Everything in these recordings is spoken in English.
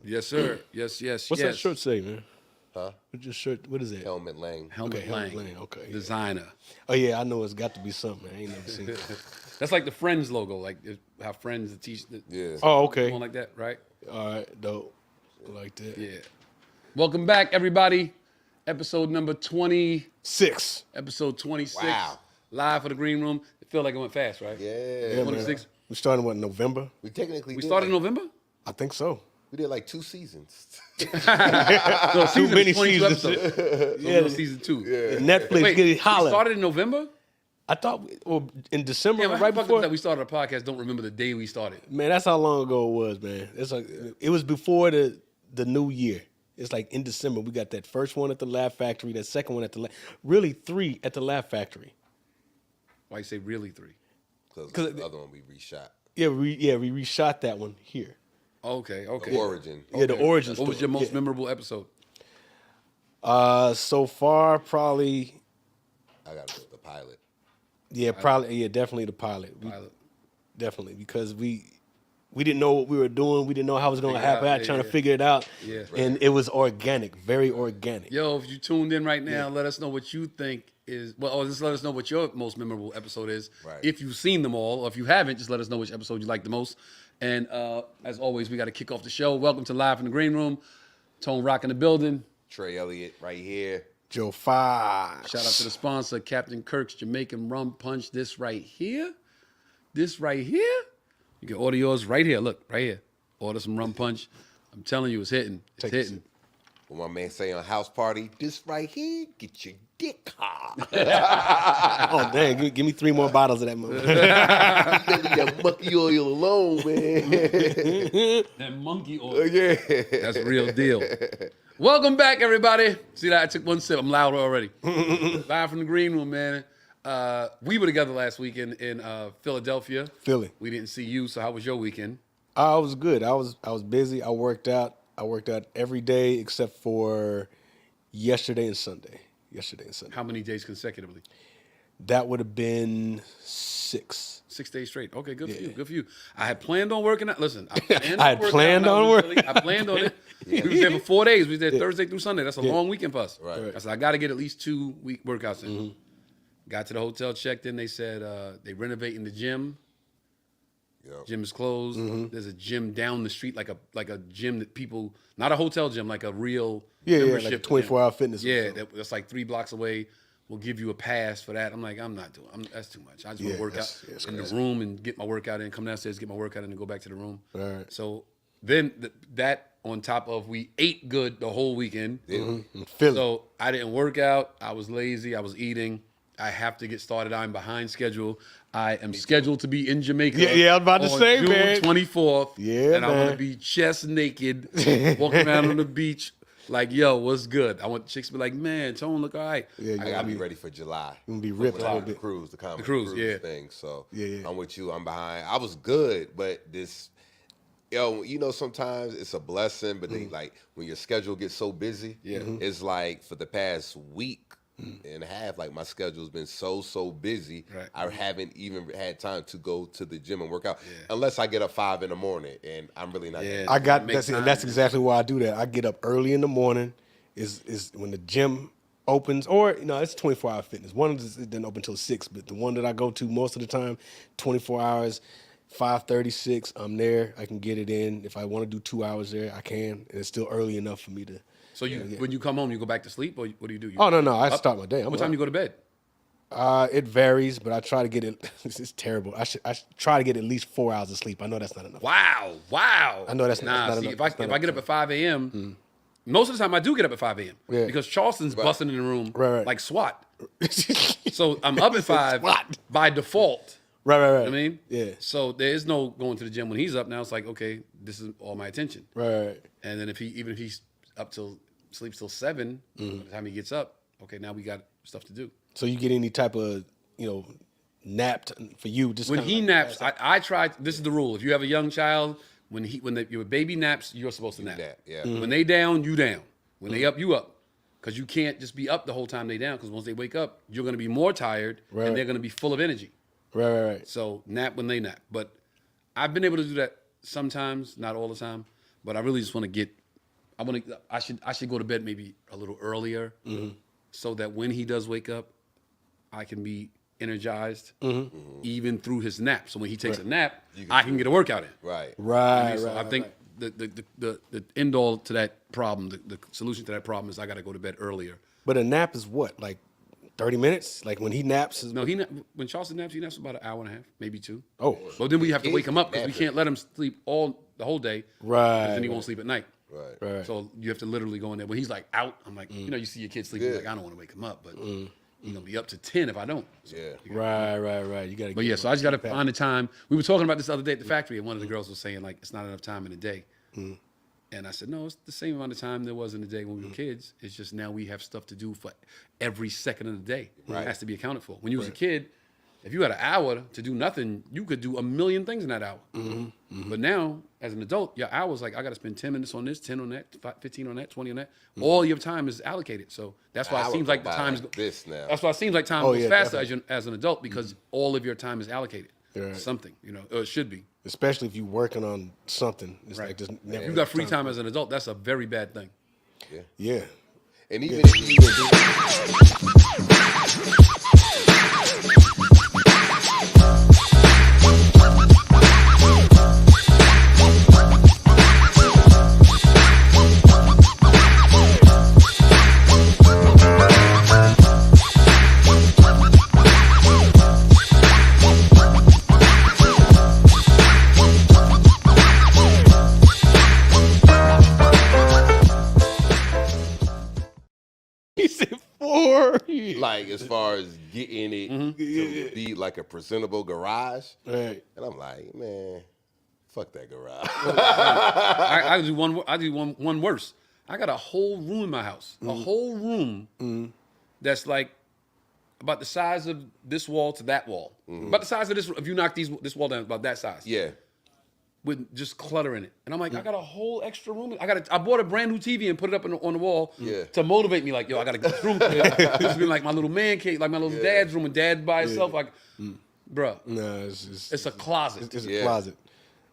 Yes, sir. Yes. What's that shirt say, man? Huh? What's your shirt? What is that? Helmet Lang. Helmet Lang. Okay. Designer. Oh yeah, I know it's got to be something. I ain't never seen it. That's like the Friends logo, like how Friends the t-shirt. Yeah. Oh, okay. One like that, right? All right, dope. I like that. Yeah. Welcome back, everybody. Episode number 20. 6. Episode 26. Wow. Live for the Green Room. It feel like it went fast, right? Yeah. Yeah, 26. man. We started in November? We technically We did started in like, November? I think so. We did like 2 seasons. No, Too many 22 seasons. episodes. Yeah. So season 2. Yeah. Netflix Wait, get we it holler. started in November? I thought in December, Yeah, right before. that we started a podcast. Don't remember the day we started. Man, that's how long ago it was, man. It's like it was before the new year. It's like in December we got that first one at the Laugh Factory, that second one at the really 3 at the Laugh Factory. Why you say really 3? Because the other one we reshot. Yeah, we reshot that one here. Okay. The origin. Yeah, the origin. What was your story. most memorable episode? So far, probably. I got to go with the pilot. Yeah, probably. Yeah, definitely the pilot. Definitely, because we didn't know what we were doing. We didn't know how it was going to happen. I was trying to figure it out. Yeah. And it was organic, very organic. Yo, if you tuned in right now, let us know what you think is, or just let us know what your most memorable episode is. Right. If you've seen them all, or if you haven't, just let us know which episode you like the most. And as always, we got to kick off the show. Welcome to Live in the Green Room. Tone Rock in the building. Trey Elliot right here. Joe Fox. Shout out to the sponsor, Captain Kirk's Jamaican Rum Punch. This right here. You can order yours right here. Look, right here. Order some rum punch. I'm telling you, it's hitting. It's hitting. What my man say on House Party, this right here, get your dick hard. Oh, dang. Give me 3 more bottles of that movie. Leave that monkey oil alone, man. That monkey oil. Yeah. That's a real deal. Welcome back, everybody. See that? I took one sip. I'm louder already. Live from the Green Room, man. We were together last weekend in Philadelphia. Philly. We didn't see you, so how was your weekend? I was good. I was busy. I worked out every day except for yesterday and Sunday. How many days consecutively? That would have been 6. 6 days straight. Okay, good for you. Good for you. I had planned on working out. Listen, I planned on working. I planned on it. We was there for 4 days. We was there Thursday through Sunday. That's a long weekend for us. Right. I said, I got to get at least 2 week workouts in. Got to the hotel, checked in. They said they renovating the gym. Yep. Gym is closed. There's a gym down the street, like a gym that people, not a hotel gym, like a real membership like a 24-hour fitness. Yeah, that's like 3 blocks away. We'll give you a pass for that. I'm like, I'm not doing. That's too much. I just want to work out in the room and get my workout in. Come downstairs, get my workout in, and go back to the room. All right. So then that on top of we ate good the whole weekend. Philly. So I didn't work out. I was lazy. I was eating. I have to get started. I'm behind schedule. I am scheduled to be in Jamaica. Yeah, I was about to say, June man. 24th. Yeah, and I'm man. gonna be chest naked, walking around on the beach, like, yo, what's good? I want chicks to be like, man, Tone look all right. Yeah, I gotta be ready for July. You gonna be ripped a little The bit. cruise, the comedy cruise, yeah. thing. So Yeah. I'm with you. I'm behind. I was good, but this, sometimes it's a blessing, but they like when your schedule gets so busy. It's like for the past week and a half, like my schedule's been so busy. Right. I haven't even had time to go to the gym and work out unless I get up 5 in the morning, and I'm really not. Yeah. I got Make time. that's exactly why I do that. I get up early in the morning. Is when the gym opens, or it's 24-hour fitness. One of them doesn't open until 6, but the one that I go to most of the time, 24 hours, 5:36. I'm there. I can get it in. If I want to do 2 hours there, I can. And it's still early enough for me to. So when you come home, you go back to sleep, or what do you do? Oh no! I start my day. What time you go to bed? It varies, but I try to get it. This is terrible. I try to get at least 4 hours of sleep. I know that's not enough. Wow. I know that's not see, enough. if I get up at 5 a.m., most of the time I do get up at 5 a.m. Yeah. because Charleston's busting in the room Right. like SWAT. So I'm up at 5 SWAT. by default. Right. You know what I mean? Yeah. So there is no going to the gym when he's up. Now it's like, okay, this is all my attention. Right. And then if he's up till sleeps till 7, by the time he gets up, okay, now we got stuff to do. So you get any type of napped for you? Just When kinda he like- naps, I try. This is the rule. If you have a young child, when your baby naps, you're supposed to nap. Yeah. When they down, you down. When they up, you up. Because you can't just be up the whole time they down. Because once they wake up, you're going to be more tired Right. and they're going to be full of energy. Right. So nap when they nap. But I've been able to do that sometimes, not all the time. but I really just want to get. I should go to bed maybe a little earlier, so that when he does wake up, I can be energized, even through his nap. So when he takes a nap, I can get a workout in. Right. Right. So I think the end all to that problem, the solution to that problem is I got to go to bed earlier. But a nap is what, like 30 minutes? Like when he naps? No, when Charleston naps, he naps about an hour and a half, maybe 2. Oh. But then we have to wake him up because we can't let him sleep the whole day. Right. Then he won't sleep at night. Right. So you have to literally go in there. When he's like out, I'm like, you see your kid sleeping, like, I don't want to wake him up, but he's going to be up to 10 if I don't. So, Right. You got to. But yeah, so I just got to find the time. We were talking about this the other day at the factory, and one of the girls was saying, like, it's not enough time in the day. And I said, no, it's the same amount of time there was in the day when we were kids. It's just now we have stuff to do for every second of the day. It has to be accounted for. When you was a kid, if you had an hour to do nothing, you could do a million things in that hour. But now, as an adult, your hour's like, I got to spend 10 minutes on this, 10 on that, 15 on that, 20 on that. All your time is allocated. So that's why it seems like the time's this now. That's why it seems like time goes faster definitely. as an adult, because all of your time is allocated to something, or it should be. Especially if you're working on something. It's like just never. If you got free time as an adult, that's a very bad thing. Yeah. And even He said 4. like as far as getting it to be like a presentable garage, Right. and I'm like, man, fuck that garage. I do one worse. I got a whole room in my house, a whole room that's like about the size of this wall to that wall, about the size of this. If you knock this wall down, about that size. Yeah. With just clutter in it, and I'm like, I got a whole extra room. I bought a brand new TV and put it up on the wall to motivate me. Like, yo, I got to get this room clear. This has been like my little man cave, like my little dad's room, and dad by himself. Like, bruh, No, it's a closet. It's a closet.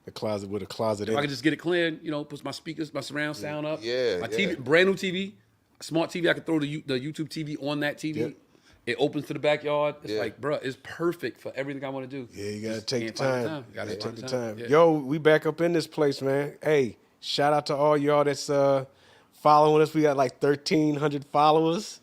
A closet with a closet If in I it. could just get it cleared, put my speakers, my surround sound up. Yeah, My TV, brand new TV, smart TV. I could throw the YouTube TV on that TV. Yep. It opens to the backyard. It's like, bruh, it's perfect for everything I want to do. Yeah, you gotta Just take the can't find time. You gotta take take the time. Yeah. Yo, we back up in this place, man. Hey, shout out to all y'all that's following us. We got like 1,300 followers.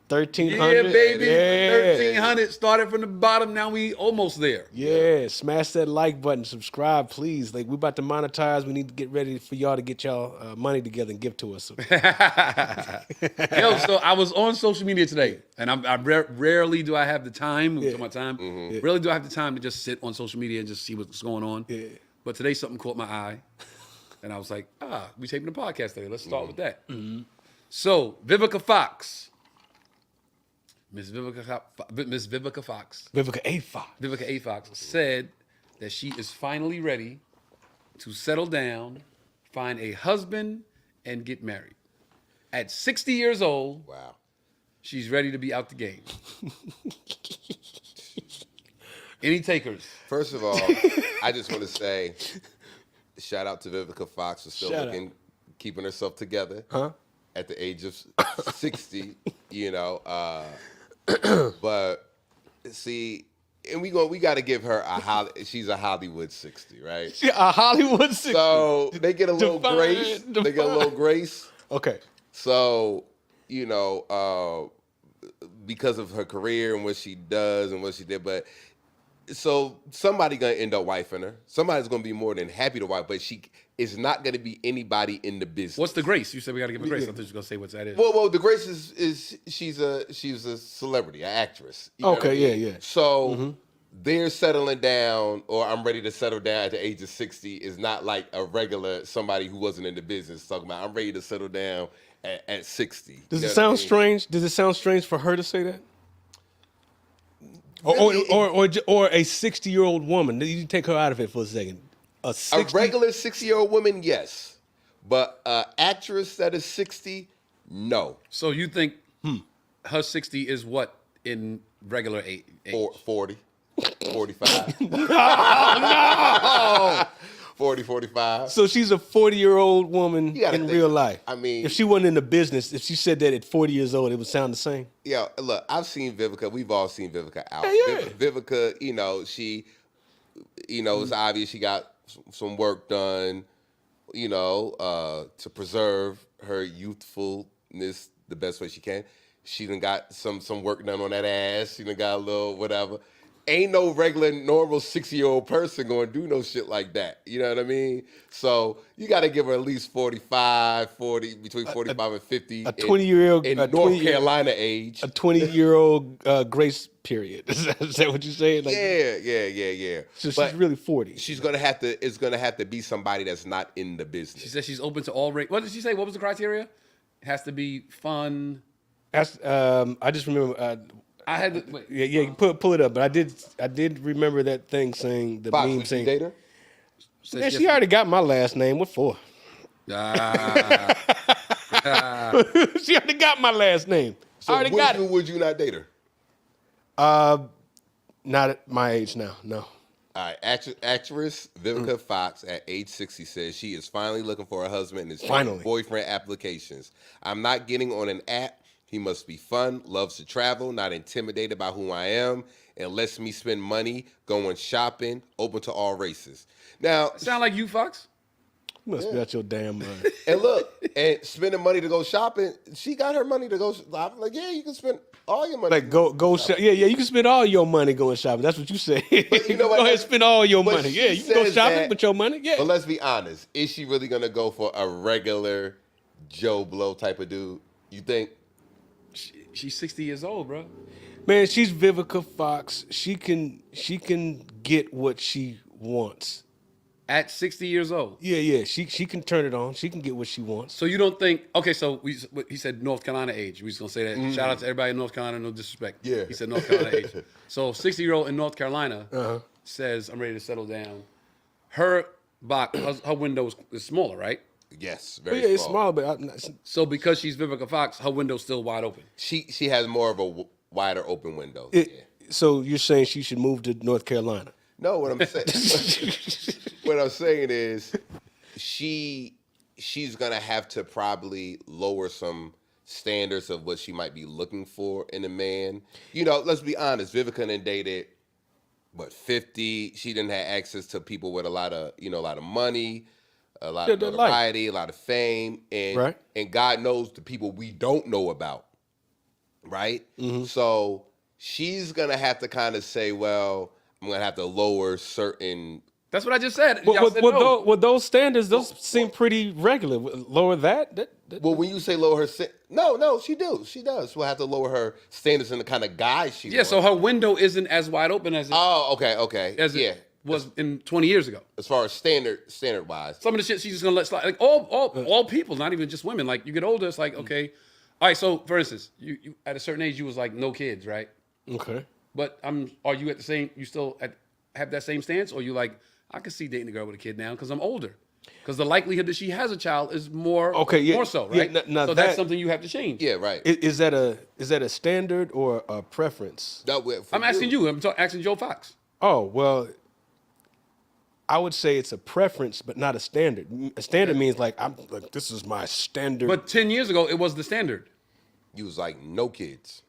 1,300. Yeah, baby. Yeah. 1,300. Started from the bottom. Now we almost there. Yeah, smash that like button, subscribe, please. Like, we about to monetize. We need to get ready for y'all to get y'all money together and give to us. Yo, so I was on social media today, and rarely do I have the time. We talk about time. Rarely do I have the time to just sit on social media and just see what's going on. Yeah. But today something caught my eye, and I was like, we taping the podcast today. Let's start with that. So Vivica Fox. Miss Vivica Fox. Vivica A. Fox. Vivica A. Fox said that she is finally ready to settle down, find a husband, and get married. At 60 years old, Wow. she's ready to be out the game. Any takers? First of all, I just want to say, shout out to Vivica Fox for still keeping herself together at the age of 60. But see, and we got to give her she's a Hollywood 60, right? A Hollywood 60. So they get a little grace. They get a little grace. Okay. So, because of her career and what she does and what she did, but so somebody gonna end up wifing her. Somebody's gonna be more than happy to wife, but she is not gonna be anybody in the business. What's the grace? You said we got to give her grace. I thought you were going to say what that is. Well, the grace is she's a celebrity, an actress. You know what I mean? Yeah. So they're settling down, or I'm ready to settle down at the age of 60 is not like a regular somebody who wasn't in the business talking about I'm ready to settle down at 60. Does it sound strange? Does it sound strange for her to say that? Really, Or a 60-year-old woman? You take her out of it for a second. A regular 60-year-old woman, yes, but an actress that is 60, no. So you think her 60 is what in regular age? 40, 45. No! 40, 45. So she's a 40-year-old woman You gotta in think. real life. I mean, if she wasn't in the business, if she said that at 40 years old, it would sound the same. yeah, look, I've seen Vivica. We've all seen Vivica out. Yeah. Vivica, she, it's obvious she got some work done, to preserve her youthfulness the best way she can. She done got some work done on that ass. She done got a little whatever. Ain't no regular, normal 60-year-old person going to do no shit like that. You know what I mean? So you got to give her at least 45, 40, between 45 and 50. A 20-year-old in North Carolina age. A 20-year-old grace period. Is that what you're saying? Like, Yeah. So But she's really 40. she's gonna have to. It's gonna have to be somebody that's not in the business. She said she's open to all race. What did she say? What was the criteria? It has to be fun. That's, I just remember. I had to, wait. Yeah, you pull it up. But I did remember that thing saying the Fox, meme would you saying. date her? Said Man, she she has already got my last name. What for? to- She already got my last name. So I already got it. would you not date her? Not at my age now. No. All right, actress Vivica Fox at age 60 says she is finally looking for a husband and is checking Finally. boyfriend applications. I'm not getting on an app. He must be fun, loves to travel, not intimidated by who I am, and lets me spend money going shopping, open to all races. Now, Sound like you, Fox? You must be out your damn mind. and look, and spending money to go shopping, she got her money to go. I'm like, yeah, you can spend all your money. Like go shop. Yeah, you can spend all your money going shopping. That's what you say. But you know what? Go ahead and spend all your But money. she Yeah, you can go says shopping that- with your money. Yeah. But let's be honest, is she really gonna go for a regular Joe Blow type of dude? You think? She's 60 years old, bro. Man, she's Vivica Fox. She can get what she wants. At 60 years old. Yeah. She can turn it on. She can get what she wants. So you don't think? Okay, so he said North Carolina age. We just gonna say that. Shout out to everybody in North Carolina. No disrespect. Yeah. He said North Carolina age. So 60-year-old in North Carolina says, "I'm ready to settle down." Her box, her window is smaller, right? Yes, Oh, very yeah, it's small. small, but I'm not, So because she's Vivica Fox, her window's still wide open. She has more of a wider open window. so you're saying she should move to North Carolina? No, what I'm saying, what I'm saying is, she's gonna have to probably lower some standards of what she might be looking for in a man. Let's be honest. Vivica done dated, 50. She didn't have access to people with a lot of money, a lot of the life. notoriety, a lot of fame, and Right. and God knows the people we don't know about, right? So she's gonna have to kind of say, well, I'm gonna have to lower certain. That's what I just said. Y'all said no. With those standards, those seem pretty regular. Lower that Well, when you say lower her, no, she does. We'll have to lower her standards in the kind of guy she. Yeah, so her window isn't as wide open as okay, as yeah. it was in 20 years ago. As far as standard wise, Some of the shit she's just gonna let slide. Like all people, not even just women. Like you get older, it's like okay, all right. So for instance, you at a certain age, you was like no kids, right? Okay. But are you at the same? You still have that same stance, or you like I can see dating a girl with a kid now because I'm older. Because the likelihood that she has a child is more more so, right? Yeah, now so that- that's something you have to change. yeah, right. Is that a standard or a preference? I'm asking you. I'm asking Joe Fox. Oh, well, I would say it's a preference, but not a standard. A standard means like this is my standard. But 10 years ago, it was the standard. You was like no kids.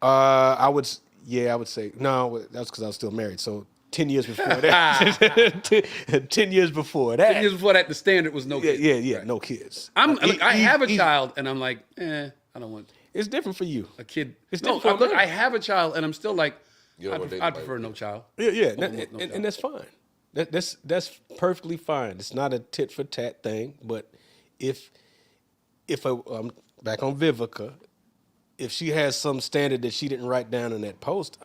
I would say no. That's because I was still married. So 10 years before that, 10 years before that, 10 years before that, the standard was no kids. yeah, Right. no kids. I have a child, and I'm like, I don't want It's different for you. a kid. It's No, different for a look, man. I have a child, and I'm still like, You don't want to date I'd nobody prefer with no kids. child. Yeah, No and child. that's fine. That's perfectly fine. It's not a tit for tat thing. But if back on Vivica, if she has some standard that she didn't write down in that post,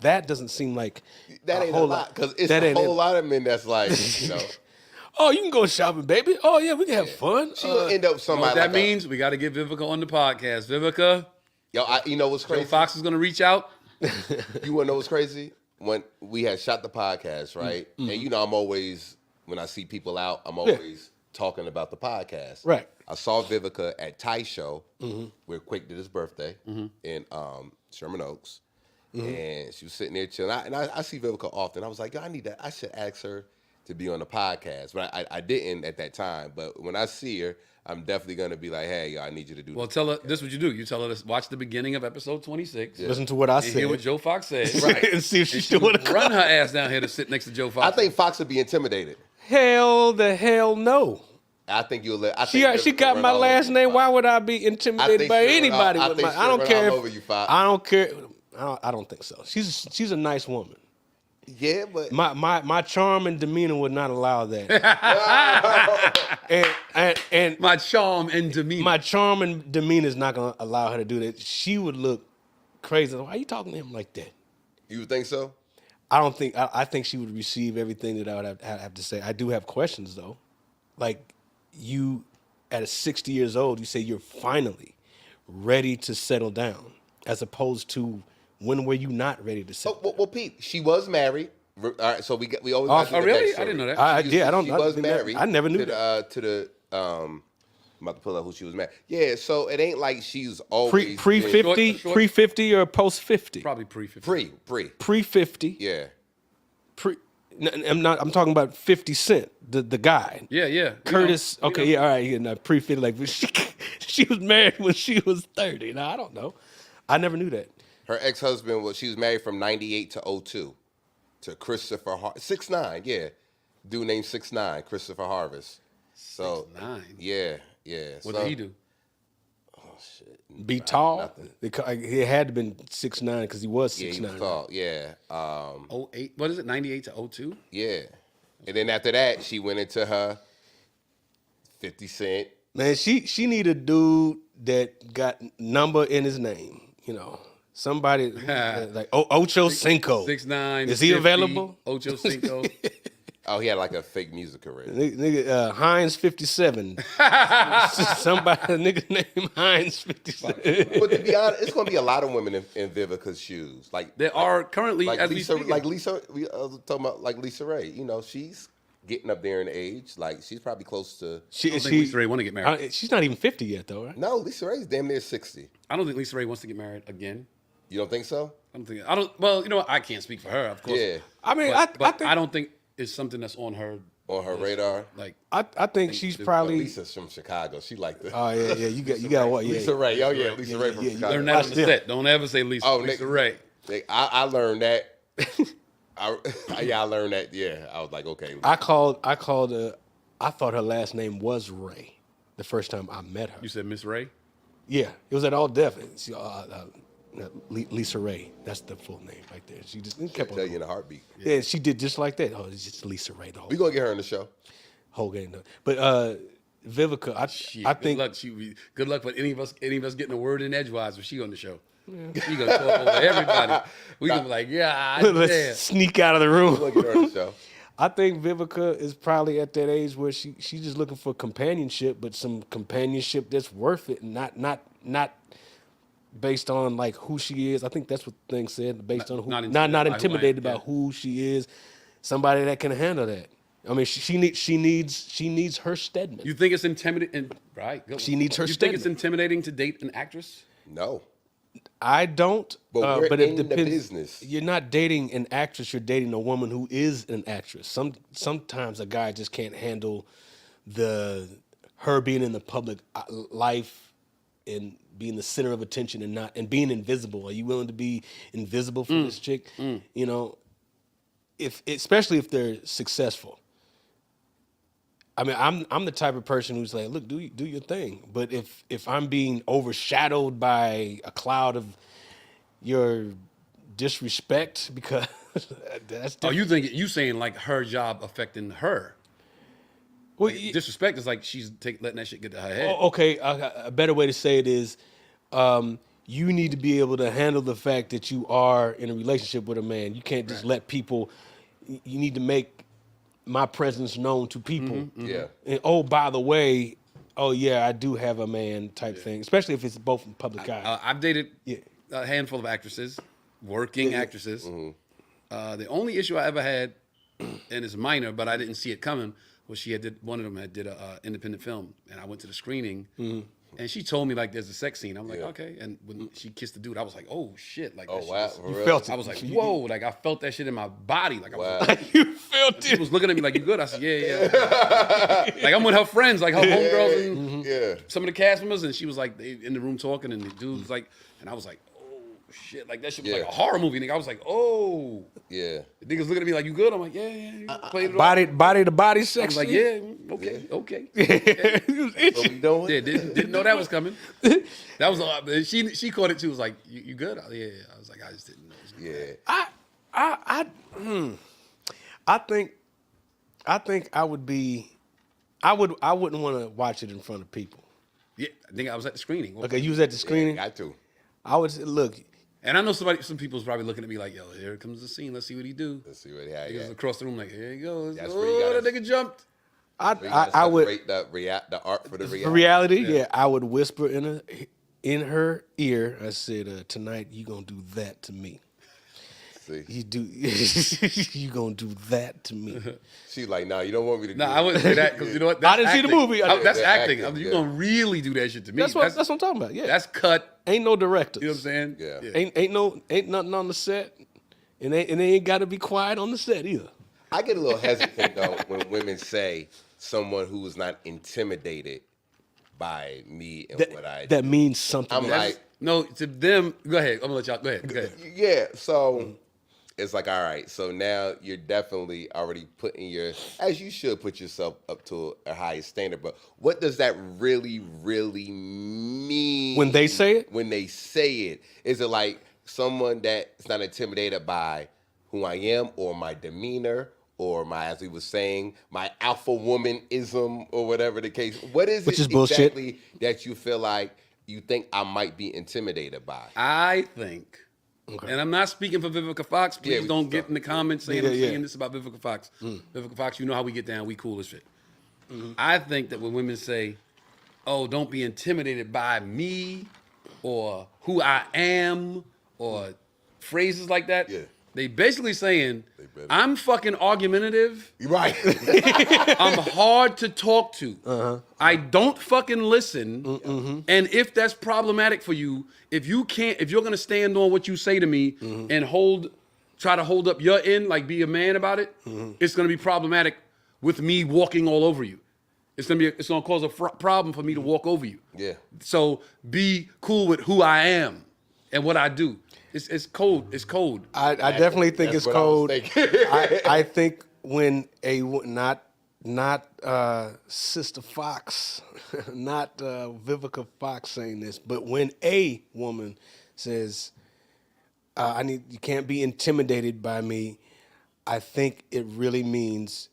that doesn't seem like That ain't a whole lot because it's that a ain't whole lot of men that's like, Oh, you can go shopping, baby. Oh yeah, we can have fun. she will end up You know what somebody. that like means? We got to get Vivica on the podcast. Vivica, you know what's Joe crazy? Fox is going to reach out. You want to know what's crazy? When we had shot the podcast, right? And I'm always, when I see people out, I'm always talking about the podcast. Right. I saw Vivica at Ty Show, where Quake did his birthday in Sherman Oaks. And she was sitting there chilling. And I see Vivica often. I was like, I should ask her to be on the podcast, but I didn't at that time. But when I see her, I'm definitely gonna be like, hey, yo, I need you to do Well, this. tell her this is what you do. You tell her to watch the beginning of episode 26. Listen to what I And said. hear what Joe Fox said. And see if she's She doing would run her ass down here to sit next to Joe Fox. I think Fox would be intimidated. Hell the hell no. I think you'll let. She got my last name. Why would I be intimidated by anybody? I don't care. I don't care. I don't think so. She's a nice woman. Yeah, but My charm and demeanor would not allow that. and my charm and demeanor. my charm and demeanor is not gonna allow her to do that. She would look crazy. Why are you talking to him like that? you would think so? I don't think. I think she would receive everything that I would have to say. I do have questions though. Like you, at 60 years old, you say you're finally ready to settle down, as opposed to when were you not ready to settle? Well, Pete, she was married. All right, so we always. Got to Oh, the really? backstory. I didn't know that. She was married. I never knew that. To the I'm about to pull up who she was married. Yeah, so it ain't like she's always Pre been- 50, Short- pre 50 or post 50? Probably pre-50. Pre 50. Yeah. I'm talking about 50 Cent, the guy. Yeah, yeah. Curtis. Okay, yeah, all right. Yeah, pre 50. Like she was married when she was 30. Now I don't know. I never knew that. Her ex-husband she was married from 98 to 02 to Christopher 6'9", yeah. Dude named 6'9", Christopher Harvest. So 6'9"? Yeah. What did he do? Be tall. Nothing. He had to been 6'9" because he was Yeah, 6'9". he was tall. Yeah. 08. What is it? 98 to 02? Yeah. And then after that, she went into her 50 Cent. Man, she need a dude that got number in his name. You know, somebody like Ocho Cinco. 6'9". Is he 50, available? Ocho Cinco. Oh, he had like a fake music career. Nigga, Heinz 57. Somebody, a nigga named Heinz 57. But to be honest, it's gonna be a lot of women in Vivica's shoes. There are currently, like as Lisa, we speak. like Lisa. We talking about like Lisa Ray. You know, she's getting up there in age. Like she's probably close to. I don't think Lisa Ray want to get married. She's not even 50 yet, though, right? No, Lisa Ray's damn near 60. I don't think Lisa Ray wants to get married again. You don't think so? I don't. Well, you know what? I can't speak for her, of course. Yeah. I mean, But I think I don't think it's something that's on her radar. Like, I think she's probably. Lisa's from Chicago. She like the. Oh yeah, you got what? Yeah, Lisa Ray. Oh yeah, Lisa Ray from yeah, Chicago. learn that on the set. Don't ever say Lisa. Oh, Lisa Nick- Ray. I learned that. I learned that. Yeah, I was like, okay. I called. I thought her last name was Ray the first time I met her. You said Miss Ray. Yeah, it was at All Deaf. Lisa Ray. That's the full name right there. She just kept Tell on. you in a heartbeat. Yeah, she did just like that. Oh, it's just Lisa Ray. The We gonna get her on the show. whole game. But Vivica, I think. Good luck for any of us getting a word in edgewise when she on the show. She gonna talk over everybody. We gonna be like, yeah, Let's yeah. sneak out of the room. We gonna get her on the show. I think Vivica is probably at that age where she's just looking for companionship, but some companionship that's worth it, and not based on like who she is. I think that's what the thing said, based on who, not intimidated by about who she is. Somebody that can handle that. I mean, she needs her Stedman. You think it's intimidating? Right. She needs her You think it's Stedman. intimidating to date an actress? No. I don't. But we're it in the depends. business. You're not dating an actress. You're dating a woman who is an actress. Sometimes a guy just can't handle her being in the public life and being the center of attention and being invisible. Are you willing to be invisible for this chick? You know, especially if they're successful. I mean, I'm the type of person who's like, look, do your thing. But if I'm being overshadowed by a cloud of your disrespect, because that's different. Oh, you saying like her job affecting her? Well, Disrespect is like she's letting that shit get to her head. okay, a better way to say it is, you need to be able to handle the fact that you are in a relationship with a man. You can't just let people. You need to make my presence known to people. Yeah. And oh, by the way, oh yeah, I do have a man type thing, especially if it's both in public eye. I've dated Yeah. a handful of actresses, working actresses. The only issue I ever had, and it's minor, but I didn't see it coming, was one of them did a independent film, and I went to the screening, And she told me like there's a sex scene. I'm like, Yeah. okay. And when she kissed the dude, I was like, oh shit. Like, Oh that shit wow, was- for You real? felt it. I was like, whoa. Like I felt that shit in my body. Like I was Wow. like, You felt she it. was looking at me like, you good? I said, yeah. Like I'm with her friends, like her homegirls and Yeah. some of the cast members, and she was like they in the room talking, and the dude was like, and I was like, oh shit, like that shit was like Yeah. a horror movie, nigga. I was like, oh, Yeah. the niggas looking at me like, you good? I'm like, yeah, you played it off. Body to body I sex. was like, yeah, okay, okay. He was What itching. we doing? Yeah, didn't know that was coming. That was a lot. She caught it too. Was like, you good? Yeah. I was like, I just didn't know. It was good. I think I would be. I wouldn't want to watch it in front of people. Yeah, I think I was at the screening. Okay, you was at the screening. Got to. I would say, look. And I know some people's probably looking at me like, yo, here comes the scene. Let's see what he do. Let's see what He he was got. across the room like, here he goes. That's where you Oh, gotta- that nigga jumped. I would. The art for the reality. For reality, yeah, I would whisper in her ear. I said, "Tonight you gonna do that to me. See, You do. You gonna do that to me." she's like, nah, you don't want me to. Nah, do I it. wouldn't do that because you know what? I didn't see the acting. movie. That's Yeah, acting. acting, I mean, you yeah. gonna really do that shit to me. That's what I'm talking about. Yeah, That's cut. ain't no directors. You know what I'm saying? Yeah. Ain't nothing on the set, and they ain't got to be quiet on the set either. I get a little hesitant though when women say someone who is not intimidated by me and what I do. That means something. I'm like, No, to them. Go ahead. I'm gonna let y'all. Go ahead. yeah. So it's like, all right. So now you're definitely already putting as you should put yourself up to a higher standard. But what does that really, really mean When they say it? When they say it, is it like someone that's not intimidated by who I am or my demeanor? Or my, as we were saying, my alpha womanism, or whatever the case. What is Which it is bullshit. exactly that you feel like you think I might be intimidated by? I think, and I'm not speaking for Vivica Fox. Please Yeah, we don't can get talk. in the comments saying Yeah, I'm yeah. saying this about Vivica Fox. Vivica Fox, you know how we get down. We cool as shit. I think that when women say, "Oh, don't be intimidated by me," or "who I am," or phrases like that, Yeah. they basically saying, better. "I'm fucking argumentative. Right. I'm hard to talk to. I don't fucking listen. And if that's problematic for you, if you're gonna stand on what you say to me and try to hold up your end, like be a man about it, it's gonna be problematic with me walking all over you. It's gonna cause a problem for me to walk over you. Yeah. So be cool with who I am and what I do. It's cold. It's cold. I definitely think That's it's what I was cold. thinking. I think when not Sister Fox, not Vivica Fox saying this, but when a woman says, you can't be intimidated by me, I think it really means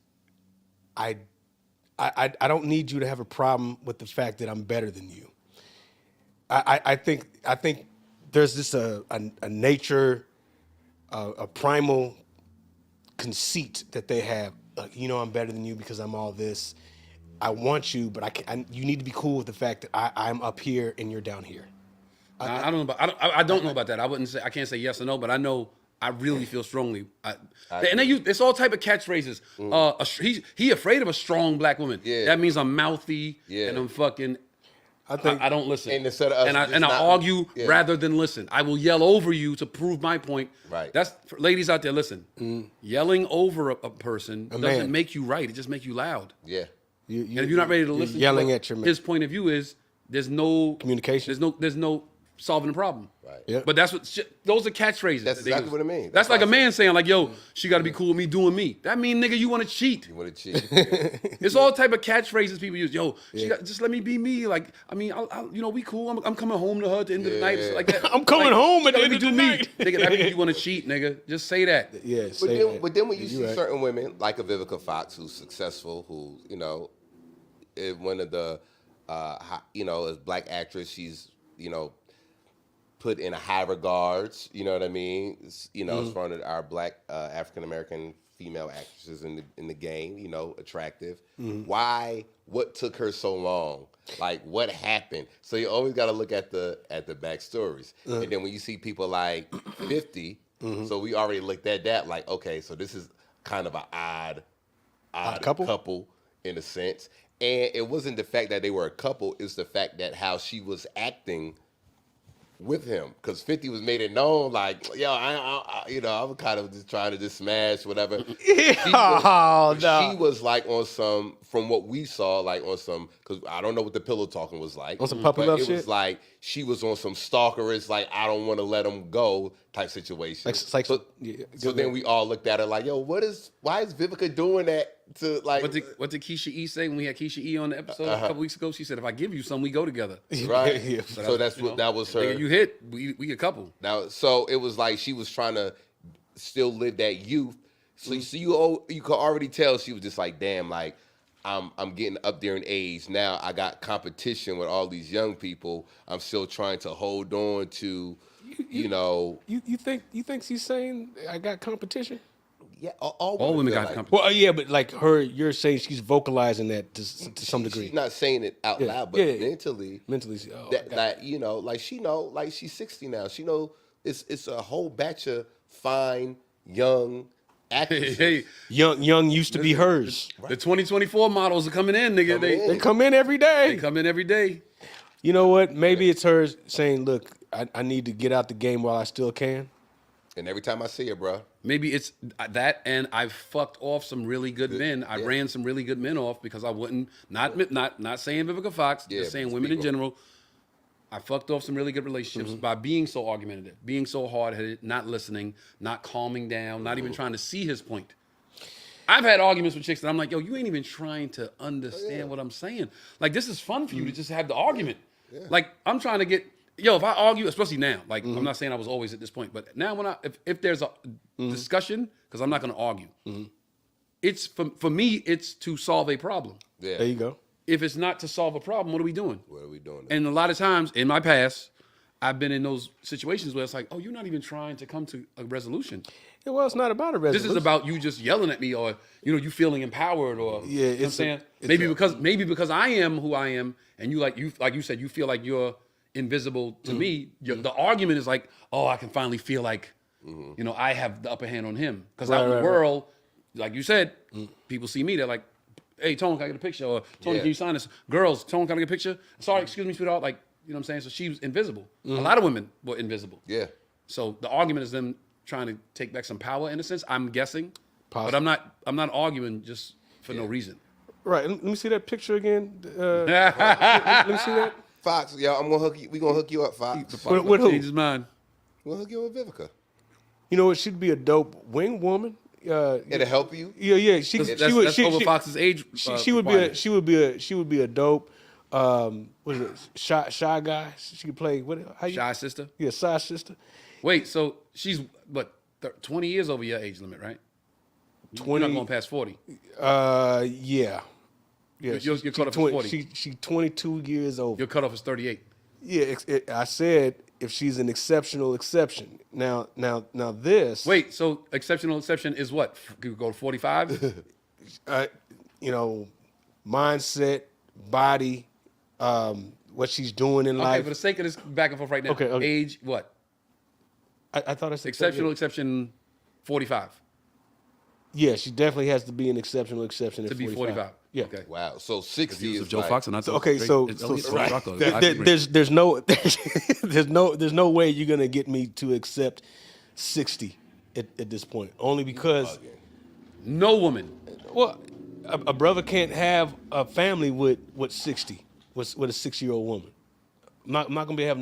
I don't need you to have a problem with the fact that I'm better than you. I think there's just a nature, a primal conceit that they have. Like, I'm better than you because I'm all this. I want you, but you need to be cool with the fact that I'm up here and you're down here. I don't know about I don't know about that. I can't say yes or no, but I know I really feel strongly. And they use it's all type of catchphrases. He afraid of a strong black woman. Yeah. That means I'm mouthy Yeah. and I'm fucking. I think I don't listen. And instead of us and I just not- argue yeah. rather than listen. I will yell over you to prove my point. Right. That's for ladies out there. Listen, yelling over a person doesn't man. make you right. It just makes you loud. Yeah. And if you're not ready to you're listen, yelling to what at your man. his point of view is, there's no Communication. There's no solving the problem. Right. Yeah. But that's what those are catchphrases. That's that they exactly use. what it means. That's That's like a why I man saying like, "Yo, she got to be cool with me doing me." That mean, nigga, you want to cheat. You want to cheat? It's all type of catchphrases people use. Yo, just let me be me. Like, I mean, I'll we cool. I'm coming home to her at the end of the night. Yeah. Like that. I'm coming home at the let end me of do the me. night. Nigga, that means you want to cheat, nigga. Just say that. Yeah, But then when you see right. certain women like a Vivica Fox who's successful, who is one of the as black actress, she's put in a high regards. You know what I mean? As front of our black African American female actresses in the game. Attractive. Why? What took her so long? Like, what happened? So you always got to look at the backstories. And then when you see people like 50, so we already looked at that. Like, okay, so this is kind of an odd couple? couple in a sense. And it wasn't the fact that they were a couple, it's the fact that how she was acting with him, because 50 was made it known like, yo, I'm kind of just trying to just smash whatever. She was like on some, from what we saw, like on some, because I don't know what the pillow talking was like. On some puppy love it shit? was like she was on some stalkerist, like I don't want to let him go type situation. So then we all looked at her like, yo, why is Vivica doing that to like? What did Keisha E say when we had Keisha E on the episode a couple weeks ago? She said, if I give you some, we go together. Right. Yeah. So that's what that was her. Nigga, you hit, we a couple. Now, so it was like she was trying to still live that youth. So you could already tell she was just like, damn, like I'm getting up there in age now. I got competition with all these young people. I'm still trying to hold on to, you know. You think she's saying I got competition? Yeah, All women got like, competition. Well, yeah, but like her, you're saying she's vocalizing that to some degree. She's not saying it out loud, but mentally, that you know, like she know, like she's 60 now. She know it's a whole batch of fine young actresses. Hey, Young used to be hers. the 2024 models are coming in, nigga. They come in every day. They come in every day. You know what? Maybe it's her saying, "Look, I need to get out the game while I still can." And every time I see her, bro, Maybe it's that, and I fucked off some really good men. I ran some really good men off because I wouldn't. Not saying Vivica Fox, just saying women in general. I fucked off some really good relationships by being so argumentative, being so hard-headed, not listening, not calming down, not even trying to see his point. I've had arguments with chicks that I'm like, yo, you ain't even trying to understand what I'm saying. Like, this is fun for you to just have the argument. Like, I'm trying to get. Yo, if I argue, especially now, like I'm not saying I was always at this point, but now when if there's a discussion, because I'm not going to argue, it's for me, it's to solve a problem. yeah, There you go. If it's not to solve a problem, what are we doing? What are we doing? And a lot of times in my past, I've been in those situations where it's like, oh, you're not even trying to come to a resolution. Yeah, well, it's not about a resolution. This is about you just yelling at me, or you feeling empowered, or Yeah, you know what I'm it's saying. a- Maybe because I am who I am, and like you said, you feel like you're invisible to me. The argument is like, oh, I can finally feel like, I have the upper hand on him. Because out in the world, like you said, people see me, they're like, hey, Tone, can I get a picture? Or Tony, can you sign this? Girls, Tone, can I get a picture? Sorry, excuse me, sweetheart. Like, you know what I'm saying? So she was invisible. A lot of women were invisible. Yeah. So the argument is them trying to take back some power in a sense, I'm guessing. Possibly. But I'm not arguing just for no reason. Right. Let me see that picture again. Let me see that. Fox, yo, we gonna hook you up, Fox. With who? Change his mind. We'll hook you up with Vivica. You know what? She'd be a dope wing woman. It'll help you. Yeah. That's over Fox's age. She would be a dope. What is it? Shy guy. She could play. Shy sister. Yeah, shy sister. Wait, so she's what? 20 years over your age limit, right? 20. You're not going past 40. Yeah. You're cut off at 40. She's 22 years old. Your cutoff is 38. Yeah, I said if she's an exceptional exception. Now this. Wait, so exceptional exception is what? You go to 45? Mindset, body, what she's doing in Okay, life. for the sake of this back and forth right now. Okay. Age, what? I thought I said Exceptional exception, 45. Yeah, she definitely has to be an exceptional exception To be 45. Yeah. Okay. Wow. So 60 is Joe like, Fox and I thought Okay, so there's no way you're gonna get me to accept 60 at this point. Only because no woman. well, a brother can't have a family with 60 with a 6-year-old woman. I'm not gonna be have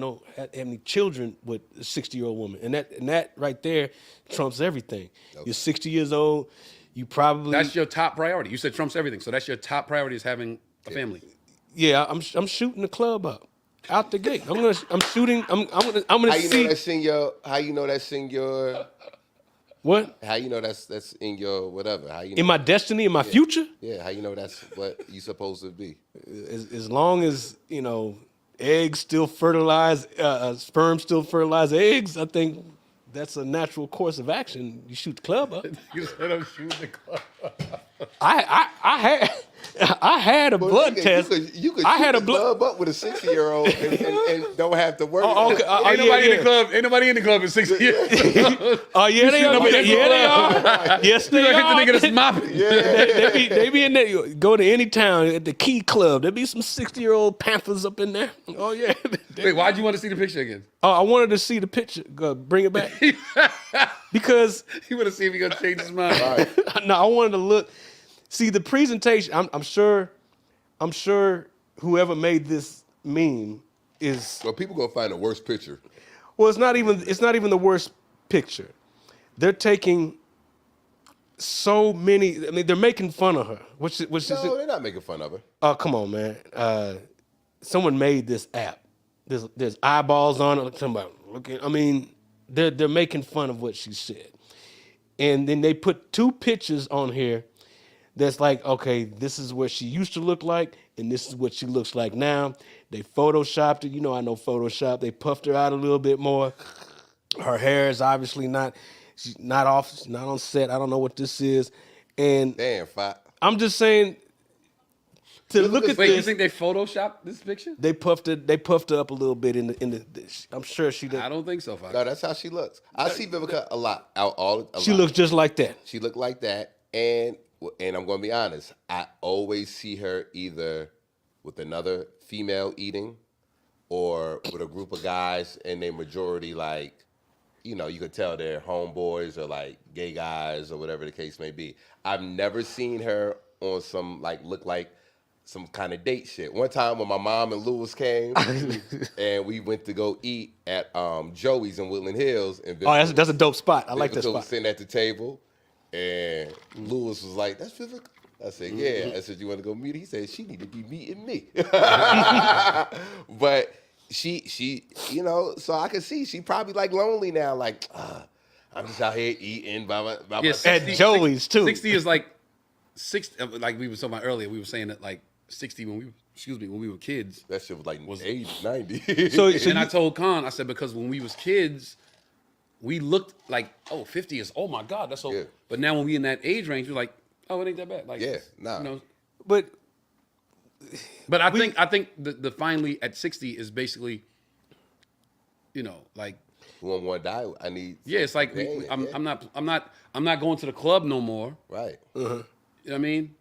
any children with a 60-year-old woman, and that right there trumps everything. Okay. You're 60 years old. You probably That's your top priority. You said trumps everything, so that's your top priority is having a family. Yeah, I'm shooting the club up out the gate. I'm shooting. I'm gonna how you see. know that's in your? How you know that's in your? What? How you know that's in your whatever? How you know? In my destiny, in my future? Yeah. How you know that's what you supposed to be? As long as eggs still fertilize, sperm still fertilize eggs, I think that's a natural course of action. You shoot the club up. You said I'm shooting the club. I had I had a Well, blood nigga, test. You could I shoot had a the blood. club up with a 60-year-old and don't have to worry. Oh, okay. about it. Ain't nobody in the club. Ain't nobody in the club in 60 years. Oh yeah, they are. up in that Yeah, they club. are. Yes, they You gonna are. hit the nigga that's mopping. They be in there. Go to any town at the Key Club. There be some 60-year-old Panthers up in there. Oh yeah. Wait, why'd you want to see the picture again? Oh, I wanted to see the picture. Bring it back because You want to see if he gonna change his mind. no, I wanted to look. See the presentation. I'm sure whoever made this meme is Well, people gonna find the worst picture. well. It's not even the worst picture. They're taking so many. I mean, they're making fun of her. Which is No, they're not making fun of her. oh come on, man. Someone made this app. There's eyeballs on it. Somebody looking. I mean, they're making fun of what she said, and then they put two pictures on here. That's like, okay, this is what she used to look like, and this is what she looks like now. They photoshopped it. You know, I know Photoshop. They puffed her out a little bit more. Her hair is obviously not. She's not off. She's not on set. I don't know what this is, and Damn, I'm just saying. To look at Wait, you this, think they photoshopped this picture? they puffed her up a little bit in the. I'm sure she did. I don't think so, Fox. No, that's how she looks. I see Vivica a lot out all. She lot. looks just like that. She looked like that, and I'm gonna be honest. I always see her either with another female eating, or with a group of guys, and they majority like, you know, you could tell they're homeboys or like gay guys or whatever the case may be. I've never seen her on some like look like some kind of date shit. One time when my mom and Lewis came, and we went to go eat at Joey's in Woodland Hills. And Oh, that's a dope spot. I like that Vivica was spot. sitting at the table, and Lewis was like, "That's Vivica." I said, "Yeah." I said, "You want to go meet her?" He said, "She need to be meeting me." But she, you know, so I could see she probably like lonely now. Like, I'm just out here eating by Yeah, myself. At Joey's too. 60 is like 60. Like we were talking about earlier, we were saying that like 60 when we were kids. That shit was like 80, 90. So And I told Khan, I said, because when we was kids, we looked like, oh, 50 is, oh my God, that's so. Yeah. But now when we in that age range, we're like, oh, it ain't that bad. Like, Yeah, nah. You know, but but I think the finally at 60 is basically, you know, like, When one die, I need. yeah, it's like I'm not going to the club no more. Right. You know what I mean?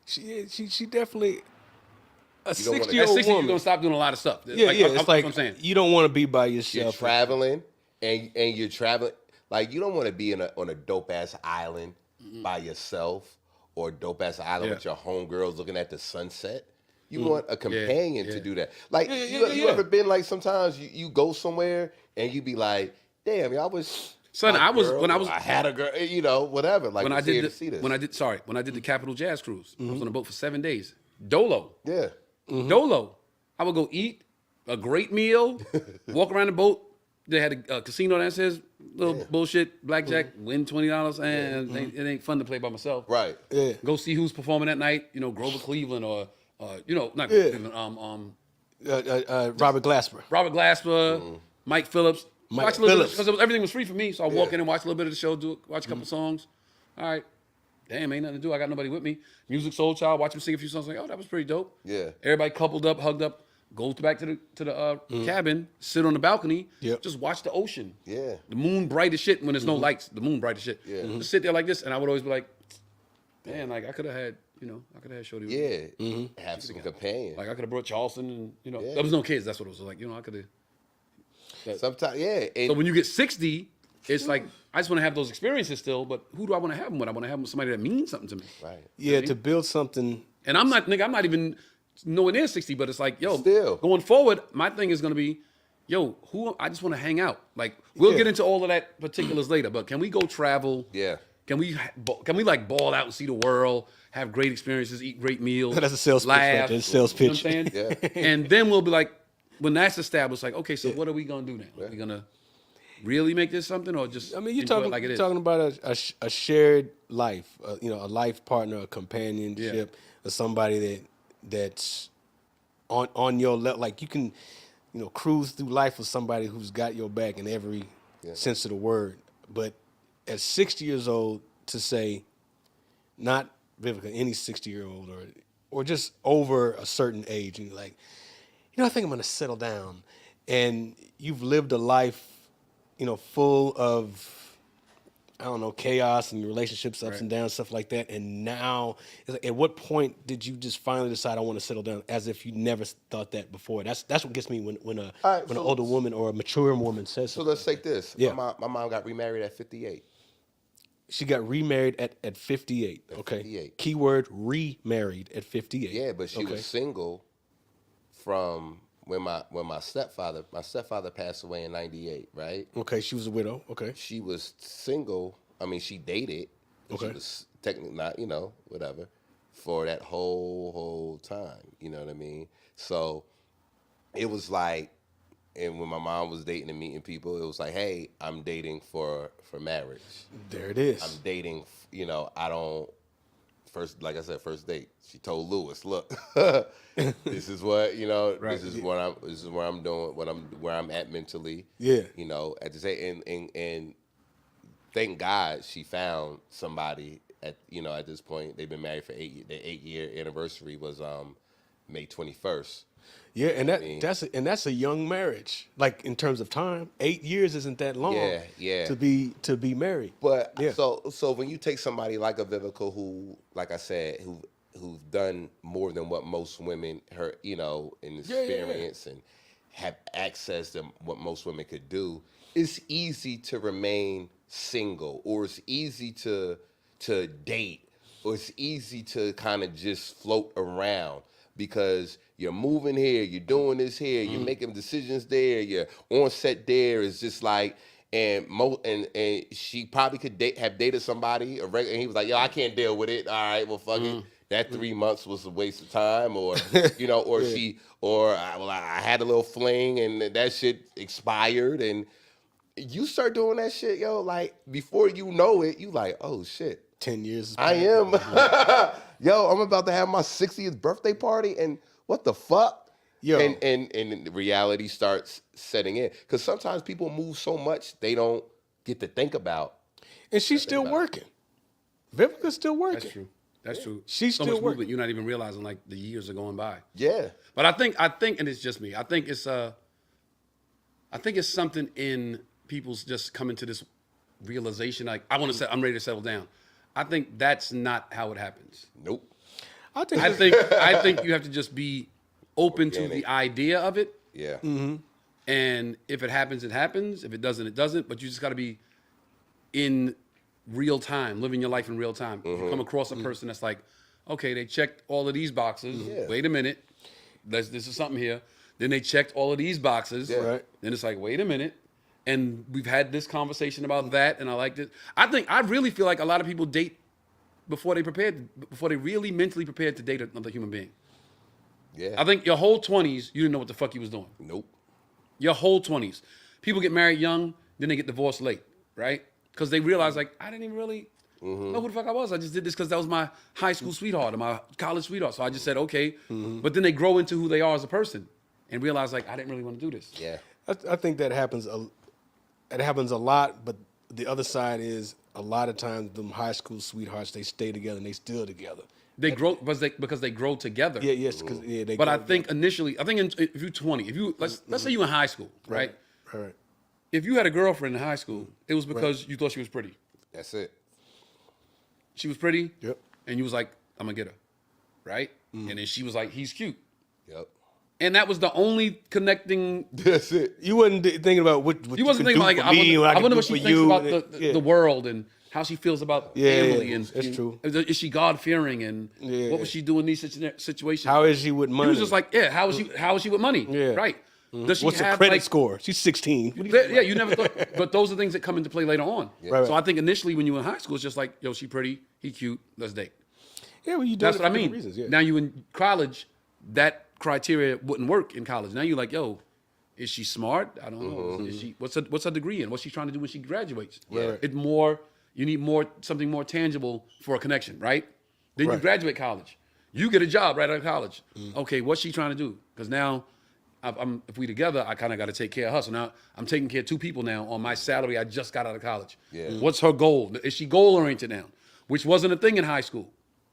she definitely a don't wanna- At 60-year-old 60, you're woman. gonna stop doing a lot of stuff. Yeah, like, yeah. I'm, It's like I'm saying. you don't want to be by You're yourself. traveling, and you're traveling. Like, you don't want to be on a dope ass island by yourself, or a dope ass island Yeah. with your homegirls looking at the sunset. You want a companion yeah. to do that. Like, Yeah, you yeah. ever been like, sometimes you go somewhere and you be like, damn, I wish. Son, my I was- girl, when I or was- I had a girl, you know, whatever. Like, when I was here did to see this. when I did the Capital Jazz Cruise, I was on a boat for 7 days. Dolo. Yeah. Dolo. I would go eat a great meal, walk around the boat. They had a casino downstairs, little bullshit, blackjack, win $20, and it ain't fun to play by myself. Right. Yeah. Go see who's performing that night. You know, Grover Cleveland or you know, not Yeah. Cleveland. Robert Glasper. Robert Glasper, Mike Phillips. Mike Watch a little Phillips. bit because everything was free for me. So I walk in and watch a little bit of the show, watch a couple songs. All right. Damn, ain't nothing to do. I got nobody with me. Music Soul Child, watch him sing a few songs. Like, oh, that was pretty dope. Yeah. Everybody coupled up, hugged up, go back to the cabin, sit on the balcony, Yep. just watch the ocean. Yeah. The moon bright as shit when there's no lights. The moon bright as shit. Yeah. Just sit there like this, and I would always be like, man, like I could have had, Shorty. with me. Yeah. Have some companion. Like I could have brought Charleston, and Yeah. there was no kids. That's what it was like. I could have. Sometimes, yeah. And So when you get 60, it's like I just want to have those experiences still, but who do I want to have them with? I want to have them with somebody that means something to me. right. Yeah, to build something. And I'm not even nowhere near 60, but it's like, yo, Still. going forward, my thing is gonna be, yo, I just want to hang out. Like we'll Yeah. get into all of that particulars later, but can we go travel? Yeah. Can we like ball out and see the world, have great experiences, eat great meals? That's a sales pitch right laugh, there, sales you know what I'm pitch. saying? Yeah. And then we'll be like, when that's established, like, okay, so what are we gonna do now? Are we gonna really make this something, or just I mean, you're enjoy talking it like it you're is? talking about a shared life, a life partner, a companionship, or somebody that's on your level. Like you can, cruise through life with somebody who's got your back in every sense of the word. But at 60 years old, to say, not Vivica, any 60-year-old or or just over a certain age, and you're like, I think I'm gonna settle down, and you've lived a life, full of, I don't know, chaos and relationships, ups and downs, stuff like that. And now, it's like, at what point did you just finally decide I want to settle down, as if you never thought that before? That's what gets me when an older woman or a mature woman says So something. let's take this. Yeah. My mom got remarried at 58. She got remarried at 58. Okay. 58. Keyword, remarried at 58. Yeah, but she was single from when my stepfather passed away in 98, right? Okay, she was a widow. Okay. She was single. I mean, she dated. But Okay. She was technically not, whatever, for that whole time. You know what I mean? So it was like, and when my mom was dating and meeting people, it was like, hey, I'm dating for marriage. There it is. I'm dating, I don't. First, like I said, first date. She told Lewis, "Look, this is what This is what I'm doing. Where I'm at mentally. Yeah. At the same and thank God she found somebody at this point. They've been married for 8 years. Their 8-year anniversary was May 21st. Yeah, and that's a young marriage. Like, in terms of time, 8 years isn't that long. Yeah. To be married. But yeah. so when you take somebody like a Vivica who, like I said, who's done more than what most women in experience and have access to what most women could do, it's easy to remain single, or it's easy to date, or it's easy to kind of just float around because you're moving here, you're doing this here, you're making decisions there, you're on set there. It's just like, and she probably could have dated somebody, and he was like, yo, I can't deal with it. All right, well, fuck it. That 3 months was a waste of time, or I had a little fling and that shit expired, and you start doing that shit, yo, like before you know it, you like, oh shit. 10 years. I am. Yo, I'm about to have my 60th birthday party, and what the fuck? Yo. And reality starts setting in. Because sometimes people move so much, they don't get to think about. And she's still working. Vivica's still working. That's true. She's so still much working. movement, you're not even realizing, like, the years are going by. Yeah. But I think, and it's just me, I think it's something in people's just coming to this realization, like, I'm ready to settle down. I think that's not how it happens. Nope. I think you have to just be open to the idea of it. Yeah. Mm-hmm. And if it happens, it happens. If it doesn't, it doesn't. But you just got to be in real time, living your life in real time. You come across a person that's like, okay, they checked all of these boxes. Yeah. Wait a minute. This is something here. Then they checked all of these boxes. Yeah. Right. Then it's like, wait a minute. And we've had this conversation about that, and I like this. I really feel like a lot of people date before they really mentally prepared to date another human being. Yeah. I think your whole 20s, you didn't know what the fuck you was doing. Nope. Your whole 20s. People get married young, then they get divorced late, right? Because they realize, like, I didn't even really know who the fuck I was. I just did this because that was my high school sweetheart or my college sweetheart. So I just said, okay. But then they grow into who they are as a person and realize, like, I didn't really want to do this. Yeah. I think that happens. It happens a lot, but the other side is a lot of times them high school sweethearts, they stay together and they still together. They grow because they grow together. Yeah, yes, because they. But I think initially, if you're 20, let's say you in high school, right? Right. If you had a girlfriend in high school, it was because you thought she was pretty. That's it. She was pretty. Yep. And you was like, I'm gonna get her, right? And then she was like, he's cute. Yep. And that was the only connecting. That's it. You wasn't thinking about what You wasn't thinking like, I wonder what she thinks about the world and how she feels about family. Yeah, and that's true. Is she God fearing and Yeah. what would she do in these situations? How is she with money? He was just like, yeah, how is she with money? Yeah. Right. Does she What's her have credit like, score? She's 16. Yeah, you never thought. But those are things that come into play later on. Right. So I think initially when you were in high school, it's just like, yo, she pretty, he cute, let's date. Yeah, well, you do. That's what I mean. Reasons, yeah. Now you in college, that criteria wouldn't work in college. Now you're like, yo, is she smart? I don't know. Is she what's her degree in? What's she trying to do when she graduates? Yeah. You need something more tangible for a connection, right? Then you Right. graduate college. You get a job right out of college. Okay, what's she trying to do? Because now if we together, I kind of got to take care of her. So now I'm taking care of two people now on my salary I just got out of college. Yeah. What's her goal? Is she goal oriented now? Which wasn't a thing in high school.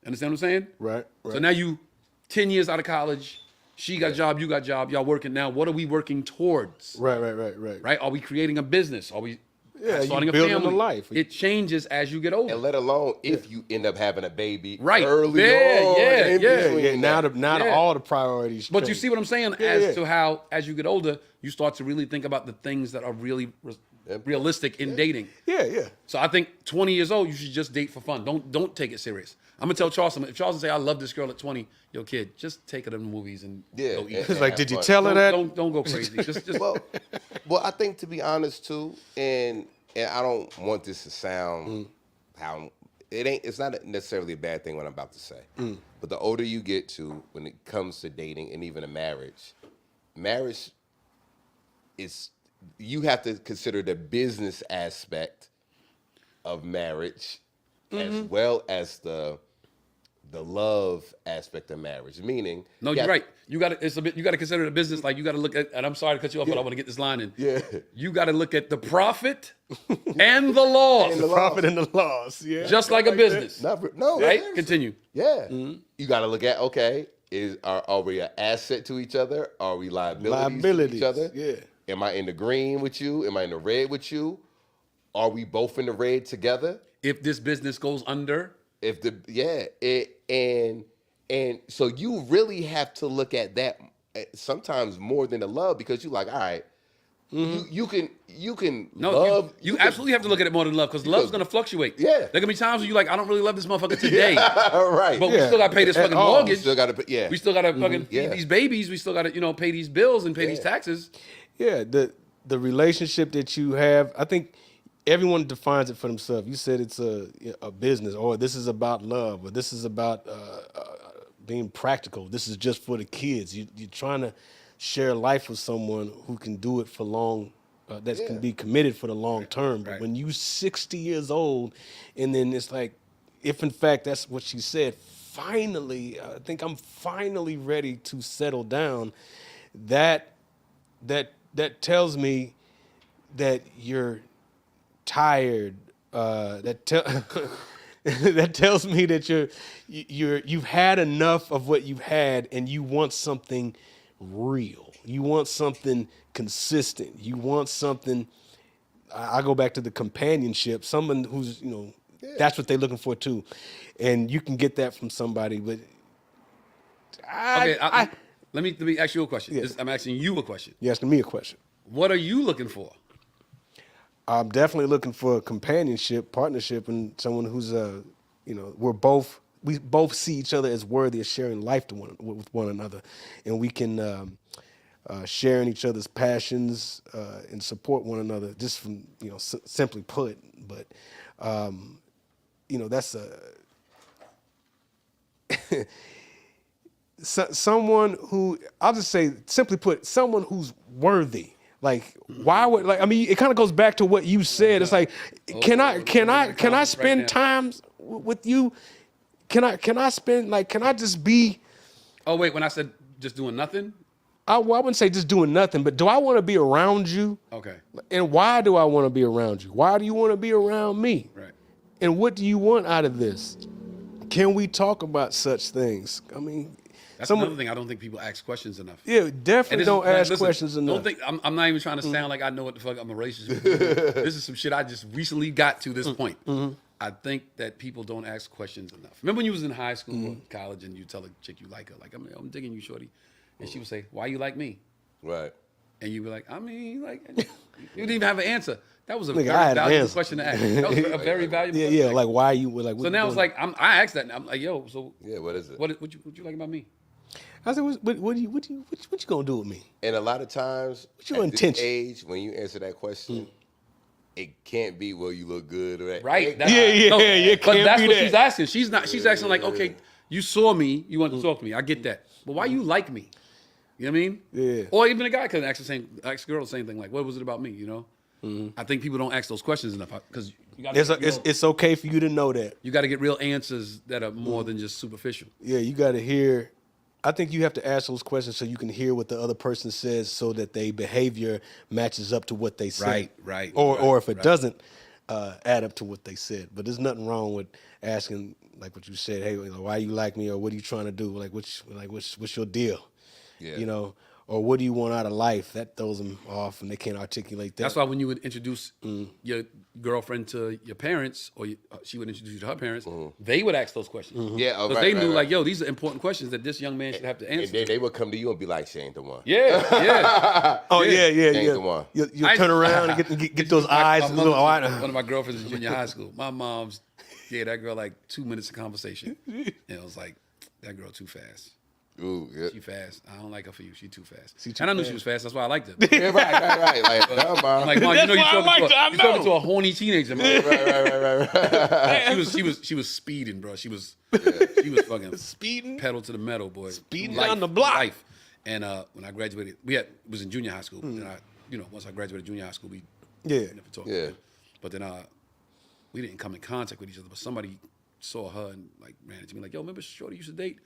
Understand what I'm saying? Right. So now you 10 years out of college. She got job, you got job. Y'all working now. What are we working towards? Right. Right? Are we creating a business? Are we Yeah, starting you a building family? a life. It changes as you get older. And let alone if you end up having a baby Right. early Yeah, on. yeah, in yeah. between Now that. all the priorities. But you change. see what I'm saying? To how, as you get older, you start to really think about the things that are really realistic in dating. Yeah. So I think 20 years old, you should just date for fun. Don't take it serious. I'm gonna tell Charleston, if Charleston say I love this girl at 20, yo kid, just take her to the movies and go eat. It's like, did you fun. tell her that? Don't go crazy. Just Well, I think to be honest too, and I don't want this to sound how it's not necessarily a bad thing what I'm about to say. But the older you get to when it comes to dating and even a marriage is you have to consider the business aspect of marriage as well as the love aspect of marriage. Meaning, no, you're right. You got to you got to consider the business. Like you got to look at. And I'm sorry to cut you off, but I want to get this line in. Yeah. You got to look at the profit and the loss, The profit and the loss. Yeah. just like a business. No, Right? seriously. Continue. Yeah. You got to look at, okay, are we an asset to each other? Are we liabilities to each other? Yeah. Am I in the green with you? Am I in the red with you? Are we both in the red together? If this business goes under, And so you really have to look at that sometimes more than the love, because you're like, all right, you can no, love. you absolutely have to look at it more than love, because love's going to fluctuate. Yeah. There gonna be times where you're like, I don't really love this motherfucker today, right. but we still got to pay this fucking mortgage. Still got to, We still got to fucking feed Yeah. these babies. We still got to pay these bills and pay these taxes. Yeah, the relationship that you have, I think everyone defines it for themselves. You said it's a business, or this is about love, or this is about being practical. This is just for the kids. You're trying to share life with someone who can do it for long, that can be committed for the long term. But when you 60 years old, and then it's like, if in fact that's what she said, finally, I think I'm finally ready to settle down. That tells me that you're tired. That tells me that you've had enough of what you've had, and you want something real. You want something consistent. You want something. I go back to the companionship. Someone who's that's what they're looking for too, and you can get that from somebody. But let me ask you a question. Yeah. I'm asking you a question. You're asking me a question. What are you looking for? I'm definitely looking for companionship, partnership, and someone who's we both see each other as worthy of sharing life with one another, and we can share in each other's passions and support one another. Just from simply put, but that's someone who, I'll just say simply put, someone who's worthy. Like, why would, like, I mean, it kind of goes back to what you said. It's like, can I spend time with you? Can I spend, like, can I just be? Oh wait, when I said just doing nothing. I wouldn't say just doing nothing, but do I want to be around you? Okay. And why do I want to be around you? Why do you want to be around me? Right. And what do you want out of this? Can we talk about such things? I mean, That's another thing. I don't think people ask questions enough. Yeah, definitely don't ask questions enough. Don't think I'm not even trying to sound like I know what the fuck I'm in a relationship with. This is some shit I just recently got to this point. I think that people don't ask questions enough. Remember when you was in high school or college and you tell a chick you like her, like, I'm digging you, shorty. And she would say, why you like me? Right. And you be like, I mean, like, you didn't even have an answer. That was a Nigga, very I had an valuable answer. question to ask. That was a very valuable question. Yeah, like why you like. So now it's like, I asked that and I'm like, yo, so Yeah, what is it? what you like about me? I said, what you gonna do with me? And a lot of times, What's your at this intention? age, when you answer that question, it can't be, well, you look good. Or that. Right. It- Yeah, But can't that's be what that. she's asking. She's asking like, okay, you saw me, you want to talk to me. I get that. But why you like me? You know what I mean? Yeah. Or even a guy could ask a girl the same thing, like, what was it about me? You know? I think people don't ask those questions enough because It's okay for you to know that. you got to get real answers that are more than just superficial. Yeah, you got to hear. I think you have to ask those questions so you can hear what the other person says, so that their behavior matches up to what they say. Right. Or if it doesn't, add up to what they said. But there's nothing wrong with asking, like what you said, hey, why you like me, or what are you trying to do? What's your deal? Yeah. You know, or what do you want out of life? That throws them off, and they can't articulate that. That's why when you would introduce your girlfriend to your parents, or she would introduce you to her parents, they would ask those questions. Yeah, because they knew, like, yo, these are important questions that this young man should have to answer. And then they would come to you and be like, she ain't the one. Yeah. Oh yeah. Ain't the one. You turn around and get those eyes a little wide. One of my girlfriends in junior high school. My mom's gave that girl like 2 minutes of conversation, and it was like, that girl too fast. Ooh, yeah. She fast. I don't like her for you. She too fast. Too and I knew fast. she was fast. That's why I liked her. Yeah, right. Like, come on. I'm like, Mom, you know you're talking to a horny teenager, man. Right. She was speeding, bro. She was fucking Speeding? pedal to the metal, boy. Speeding down the block. Life. And when I graduated, it was in junior high school. And once I graduated junior high school, we never talked. Yeah. But then we didn't come in contact with each other. But somebody saw her and like ran into me like, yo, remember Shorty used to date?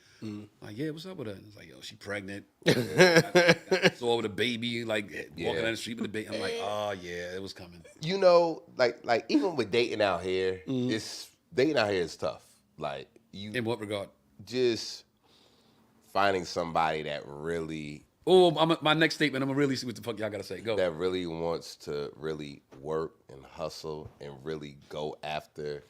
Like, yeah, what's up with her? And it's like, yo, she pregnant. I saw her with a baby, like walking down the street with a baby. I'm like, oh yeah, it was coming. You know, like even with dating out here, dating out here is tough. Like In what regard? just finding somebody that really My next statement, I'm gonna really see what the fuck y'all gotta say. Go. that really wants to really work and hustle and really go after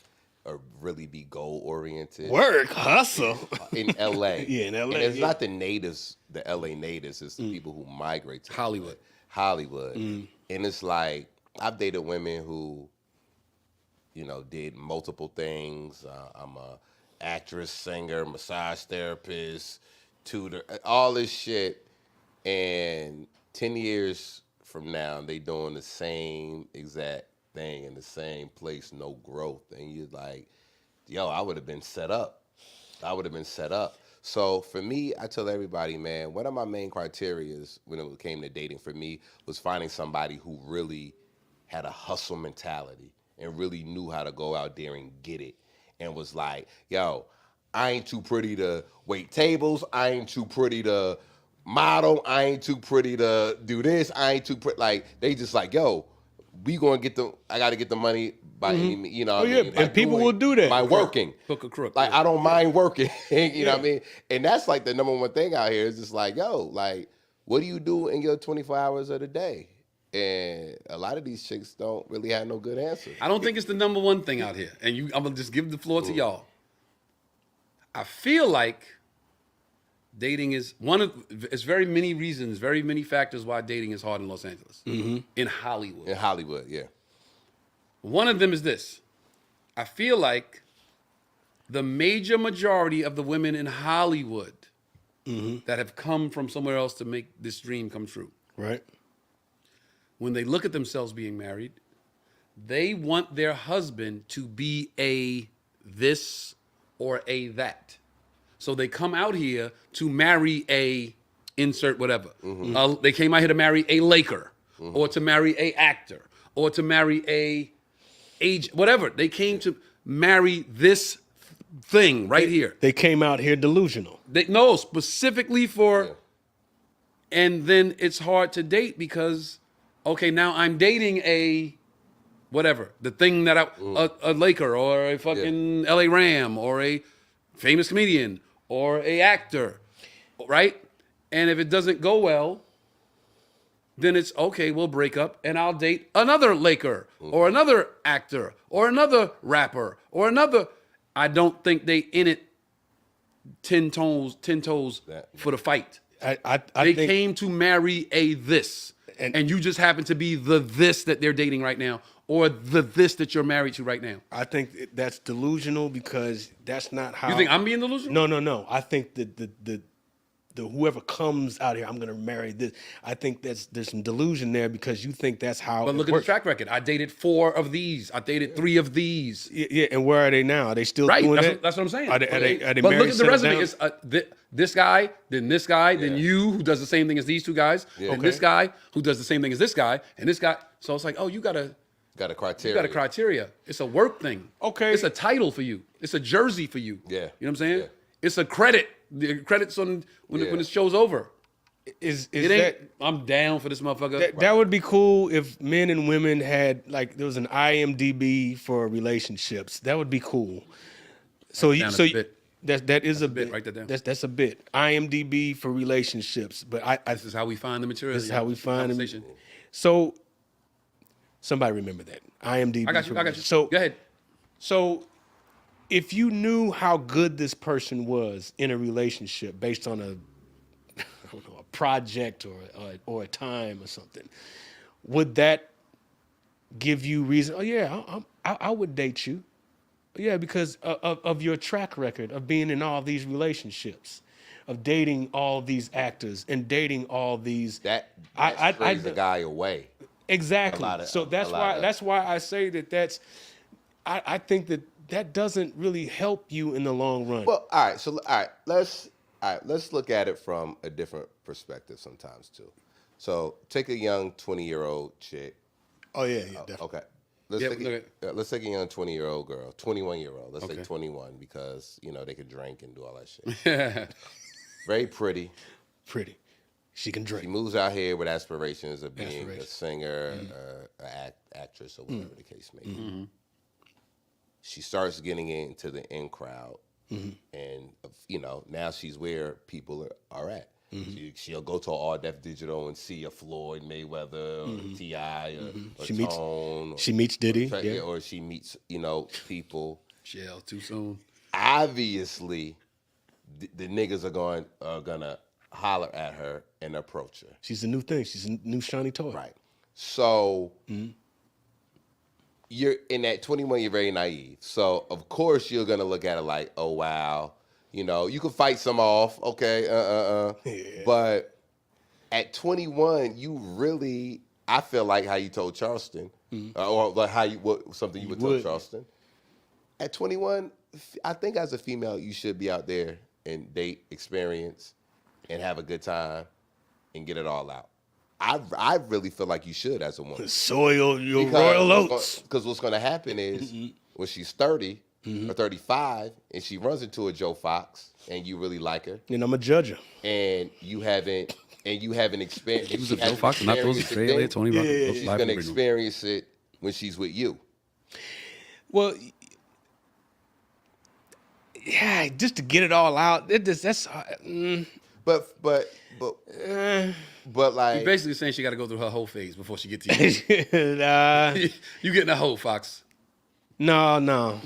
or really be goal oriented. Work, hustle. In LA. Yeah, in LA, And it's yeah. not the natives, the LA natives, it's the people who migrate to Hollywood. Hollywood. And it's like, I've dated women who, did multiple things. I'm a actress, singer, massage therapist, tutor, all this shit. And 10 years from now, they doing the same exact thing in the same place, no growth. And you're like, yo, I would have been set up. So for me, I tell everybody, man, one of my main criterias when it came to dating for me was finding somebody who really had a hustle mentality and really knew how to go out there and get it. And was like, yo, I ain't too pretty to wait tables. I ain't too pretty to model. I ain't too pretty to do this. I ain't too pretty. Like, they just like, yo, I got to get the money by any means, Oh, yeah, and people will do that. by working. Hook or crook. Like, I don't mind working, you know what I mean? And that's like the number one thing out here is just like, yo, like, what do you do in your 24 hours of the day? And a lot of these chicks don't really have no good answers. I don't think it's the number one thing out here. And I'm gonna just give the floor to y'all. I feel like dating is it's very many reasons, very many factors why dating is hard in Los Angeles. In Hollywood. In Hollywood, yeah. One of them is this. I feel like the major majority of the women in Hollywood that have come from somewhere else to make this dream come true, Right. when they look at themselves being married, they want their husband to be a this or a that. So they come out here to marry a insert whatever. They came out here to marry a Laker or to marry a actor or to marry a age, whatever. They came to marry this thing right here. They came out here delusional. No, specifically for, and then it's hard to date because, okay, now I'm dating a whatever, the thing that a Laker or a fucking LA Ram or a famous comedian or a actor, right? And if it doesn't go well, then it's okay, we'll break up and I'll date another Laker or another actor or another rapper or another. I don't think they in it 10 toes for the fight. I They think came to marry a this. And you just happen to be the this that they're dating right now or the this that you're married to right now. I think that's delusional because that's not how. You think I'm being delusional? No. I think the whoever comes out here, I'm gonna marry this. I think there's some delusion there because you think that's how. But look at the track record. I dated 4 of these. I dated 3 of these. Yeah, and where are they now? Are they still Right. doing That's what I'm saying. Are they but married, look at the settled resume. down? It's this guy, then this guy, then you who does the same thing as these 2 guys, then this guy who does the same thing as this guy, and this guy. So it's like, oh, you got a criteria. It's a work thing. Okay. It's a title for you. It's a jersey for you. Yeah. You know what I'm saying? Yeah. It's a credit. The credits on when the show's over. is It that ain't. I'm down for this motherfucker. that would be cool if men and women had like there was an IMDb for relationships. That would be cool. So Write it down, that's a bit. that is a bit. bit. Write that down. That's a bit. IMDb for relationships. But I This is how we find the material. this is how we find them. conversation. So somebody remember that. IMDb. I got you. for I got you. So Go ahead. So if you knew how good this person was in a relationship based on I don't know, a project or a time or something, would that give you reason? Oh yeah, I would date you. Yeah, because of your track record of being in all these relationships, of dating all these actors and dating all these. That I strays a guy away. Exactly. So that's a lot of- why I say that's. I think that doesn't really help you in the long run. Well, all right. Let's look at it from a different perspective sometimes too. So take a young 20-year-old chick. Oh yeah, definitely. Okay. Let's take a young 20-year-old girl, 21-year-old. Let's say 21 because they could drink and do all that shit. Very pretty. Pretty. She can She drink. moves out here with aspirations of being a singer, actress, or whatever the case may be. She starts getting into the in crowd, and now she's where people are at. She'll go to All Def Digital and see a Floyd Mayweather, or T.I., or Tone. She meets Diddy. Yeah. Or she meets people. Shell too soon. Obviously, the niggas are gonna holler at her and approach her. She's a new thing. She's a new shiny toy. Right. So you're in that 21, you're very naive. So of course you're gonna look at it like, oh wow, you can fight some off, okay, Yeah. But at 21, you really, I feel like how you told Charleston, or like something you would tell Charleston. At 21, I think as a female, you should be out there and date, experience, and have a good time, and get it all out. I really feel like you should as a woman. Soil your royal oats. Because what's going to happen is when she's 30 or 35 and she runs into a Joe Fox and you really like her, And I'm a judge. and you haven't experienced. He was a Joe Fox, not those Trey, Elliot, Tony Rock. She's going to experience it when she's with you. Well, yeah, just to get it all out. That's But like, You're basically saying she got to go through her whole phase before she gets to you. You getting a hoe, Fox. no.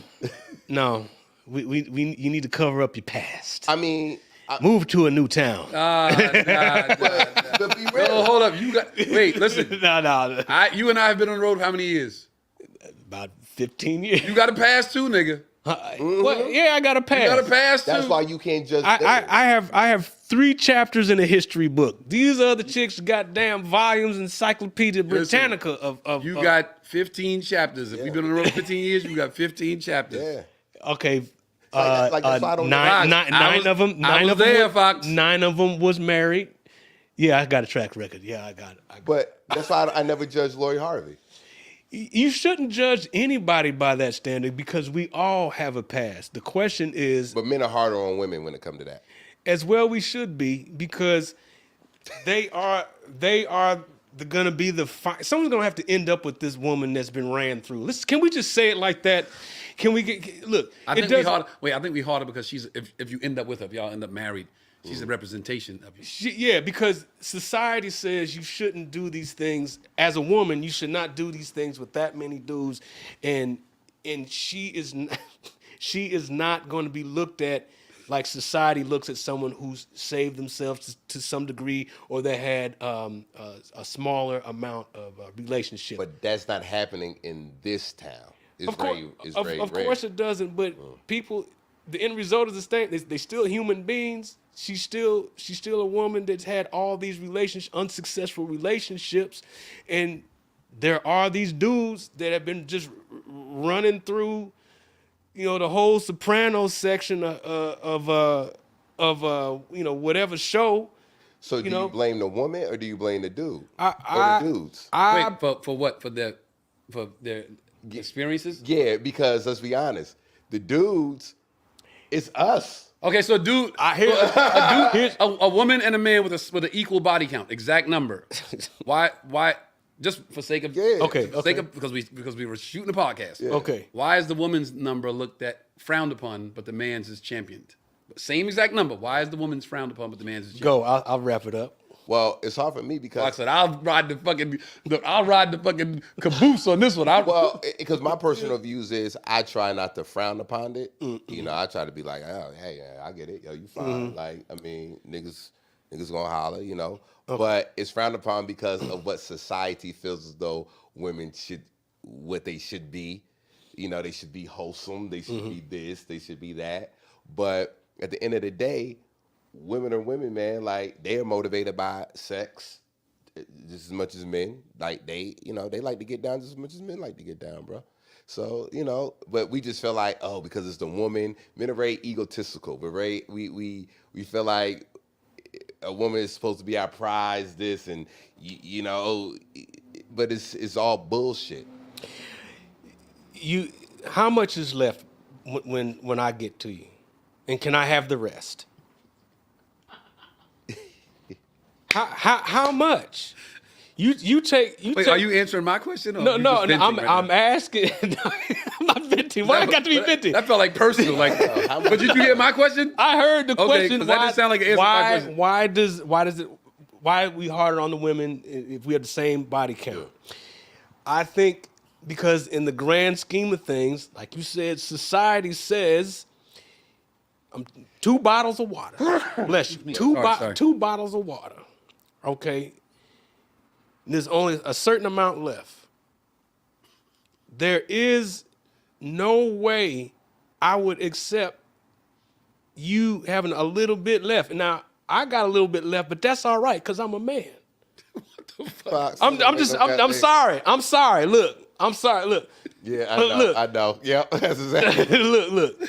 You need to cover up your past. I mean, Move to a new town. but be real. Oh, hold up. Wait, listen. No. You and I have been on the road how many years? About 15 years. You got a pass too, nigga. Well, yeah, I got a pass. You got a pass too. That's why you can't just. I have 3 chapters in a history book. These other chicks goddamn volumes, Encyclopedia Britannica of. You got 15 chapters. If we've been on the road 15 years, you got 15 chapters. Yeah. Okay. Like that's why I don't know. Nine of them. Fox. 9 of them was married. Yeah, I got a track record. Yeah, I got it. But that's why I never judged Lori Harvey. You shouldn't judge anybody by that standard because we all have a past. The question is, But men are harder on women when it comes to that. as well we should be, because they are gonna be someone's gonna have to end up with this woman that's been ran through. Can we just say it like that? Can we look? I think we harder. Wait, I think we harder because she's if you end up with her, if y'all end up married, she's a representation of you. Yeah, because society says you shouldn't do these things. As a woman, you should not do these things with that many dudes, and she is not going to be looked at like society looks at someone who's saved themselves to some degree, or they had a smaller amount of relationship. But that's not happening in this town. It's Of very rare. course it doesn't, but people, the end result is the same. They still human beings. She's still a woman that's had all these unsuccessful relationships, and there are these dudes that have been just running through, the whole Sopranos section of whatever show. So do you blame the woman or do you blame the dude? Or the dudes? Wait, for what? For their experiences? Yeah, because let's be honest, the dudes, it's us. Okay, so dude, a woman and a man with an equal body count, exact number. Why? Just for sake of because we were shooting a podcast. Yeah. Okay. Why is the woman's number looked at frowned upon, but the man's is championed? Same exact number. Why is the woman's frowned upon, but the man's is championed? Go. I'll wrap it up. Well, it's hard for me because Like I said, I'll ride the fucking caboose on this one. because my personal views is I try not to frown upon it. You know, I try to be like, oh, hey, I get it. Yo, you fine. Like, I mean, niggas gonna holler, you know. But it's frowned upon because of what society feels as though women what they should be. You know, they should be wholesome. They should be this. They should be that. But at the end of the day, women are women, man. Like, they are motivated by sex just as much as men. Like, they like to get down just as much as men like to get down, bro. So, you know, but we just feel like, oh, because it's the woman, men are very egotistical. But we feel like a woman is supposed to be our prize, this, and, you know, but it's all bullshit. How much is left when I get to you? And can I have the rest? How much? You take. Wait, are you answering my question? Or No, you no. just venting right I'm now? asking. I'm not venting. Why I got to be venting? That felt like personal. Like, but did you hear my question? I heard the question. Okay, 'cause that didn't sound like an answer to my question. Why are we harder on the women if we have the same body count? I think because in the grand scheme of things, like you said, society says 2 bottles of water. Bless you. Sorry. 2 bottles of water. Okay. There's only a certain amount left. There is no way I would accept you having a little bit left. Now, I got a little bit left, but that's all right because I'm a man. Fox, I'm sorry. I'm sorry. Look. I'm sorry. Look. Yeah, I know. Yeah, that's exactly. Look.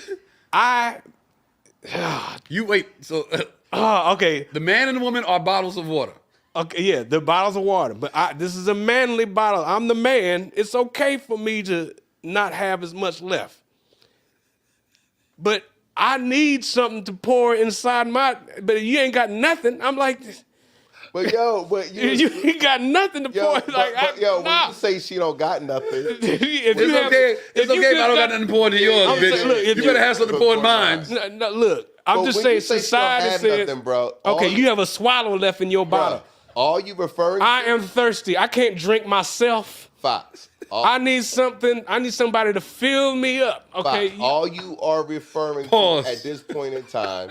You wait. So Okay. the man and the woman are bottles of water. Okay, yeah, the bottles of water. But this is a manly bottle. I'm the man. It's okay for me to not have as much left. But I need something to pour inside but you ain't got nothing. I'm like, But you ain't got nothing to pour. When you say she don't got nothing, It's okay if I don't got nothing to pour into yours, bitch. Look, you better have something to pour in mine. No, look, I'm just saying society says, nothing, bro. Okay, you have a swallow left in your bottle. All you referring I am thirsty. I can't drink myself. Fox. I need something. I need somebody to fill me up. Okay. Fox, all you are referring to at this point in time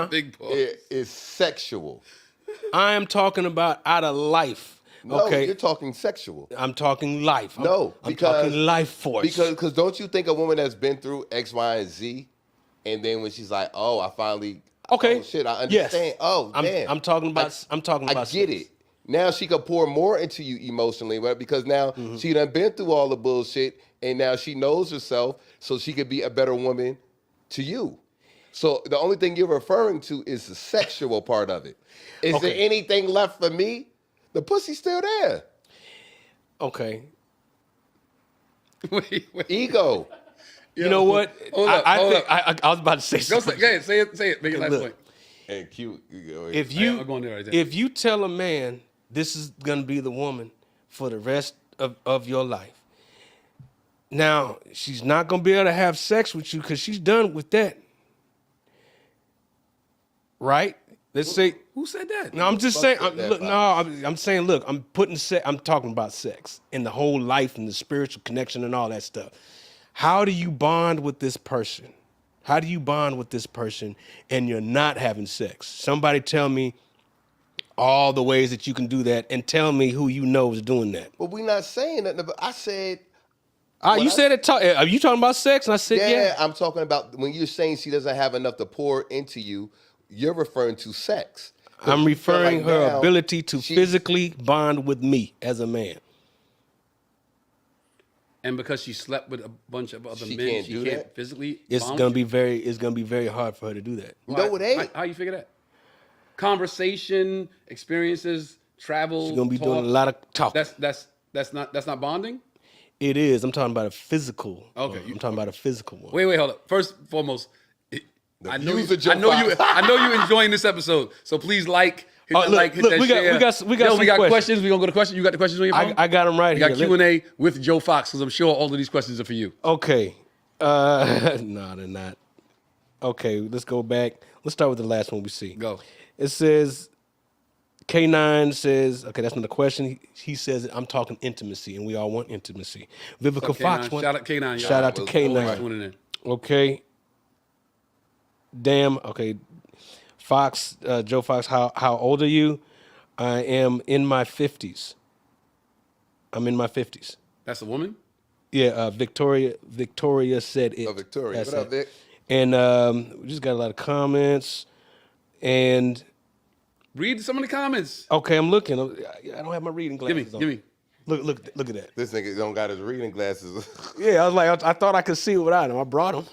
Big pause. is sexual. I am talking about out of life. No, Okay. you're talking sexual. I'm talking life. I'm Because talking life force. Because don't you think a woman that's been through X, Y, and Z, and then when she's like, oh, I finally, Okay. oh shit, I understand. Yes. Oh, damn. I'm talking about. I get it. Now she could pour more into you emotionally, right? Because now she done been through all the bullshit, and now she knows herself, so she could be a better woman to you. So the only thing you're referring to is the sexual part of it. Is there anything left for me? The pussy's still there. Okay. Wait. You Ego. know what? Hold up. I was about to say Go something. say it. Say it. Make it last Look. point. And cute. I'm going there right there. If you tell a man this is gonna be the woman for the rest of your life, now she's not gonna be able to have sex with you because she's done with that. Right? Let's say. Who said that? No, I'm just saying. I'm saying. Look, I'm talking about sex and the whole life and the spiritual connection and all that stuff. How do you bond with this person? How do you bond with this person and you're not having sex? Somebody tell me all the ways that you can do that, and tell me who you know is doing that. But we're not saying that. I said. You said it. Are you talking about sex? And I said, yeah. I'm talking about when you're saying she doesn't have enough to pour into you. You're referring to sex. I'm referring like her now ability to physically bond with me as a man. And because she slept with a bunch of other She men, can't she do can't that? physically. It's bond gonna with be you? very hard for her to do that. No, it ain't. How you figure that? Conversation, experiences, travel. She's gonna be talk. doing a lot of talking. That's not bonding. It is. I'm talking about a physical. Okay, one. I'm talking about a physical one. Wait, hold up. First and foremost, I know views of Joe I know you. Fox. I know you enjoying this episode. So please hit Oh, that look, like, hit look, that we got- share. we got some Yo, questions. We gonna go to questions. You got the questions on your phone? I got them right We here. got Q&A with Joe Fox because I'm sure all of these questions are for you. Okay. No, they're not. Okay, let's go back. Let's start with the last one we see. Go. It says, K9 says, okay, that's not a question. He says, I'm talking intimacy, and we all want intimacy. Vivica What's up, Fox. K9? Shout out K9, y'all. Shout out to Always K9. tuning in. Okay. Damn. Okay. Fox, Joe Fox, how old are you? I am in my 50s. I'm in my 50s. That's a woman? Yeah, Victoria said it. Oh, Victoria. That's What up, it. Vic? And we just got a lot of comments. And Read some of the comments. okay, I'm looking. I don't have my reading glasses on. Give me. Look at that. This nigga don't got his reading glasses. Yeah, I was like, I thought I could see without them. I brought them.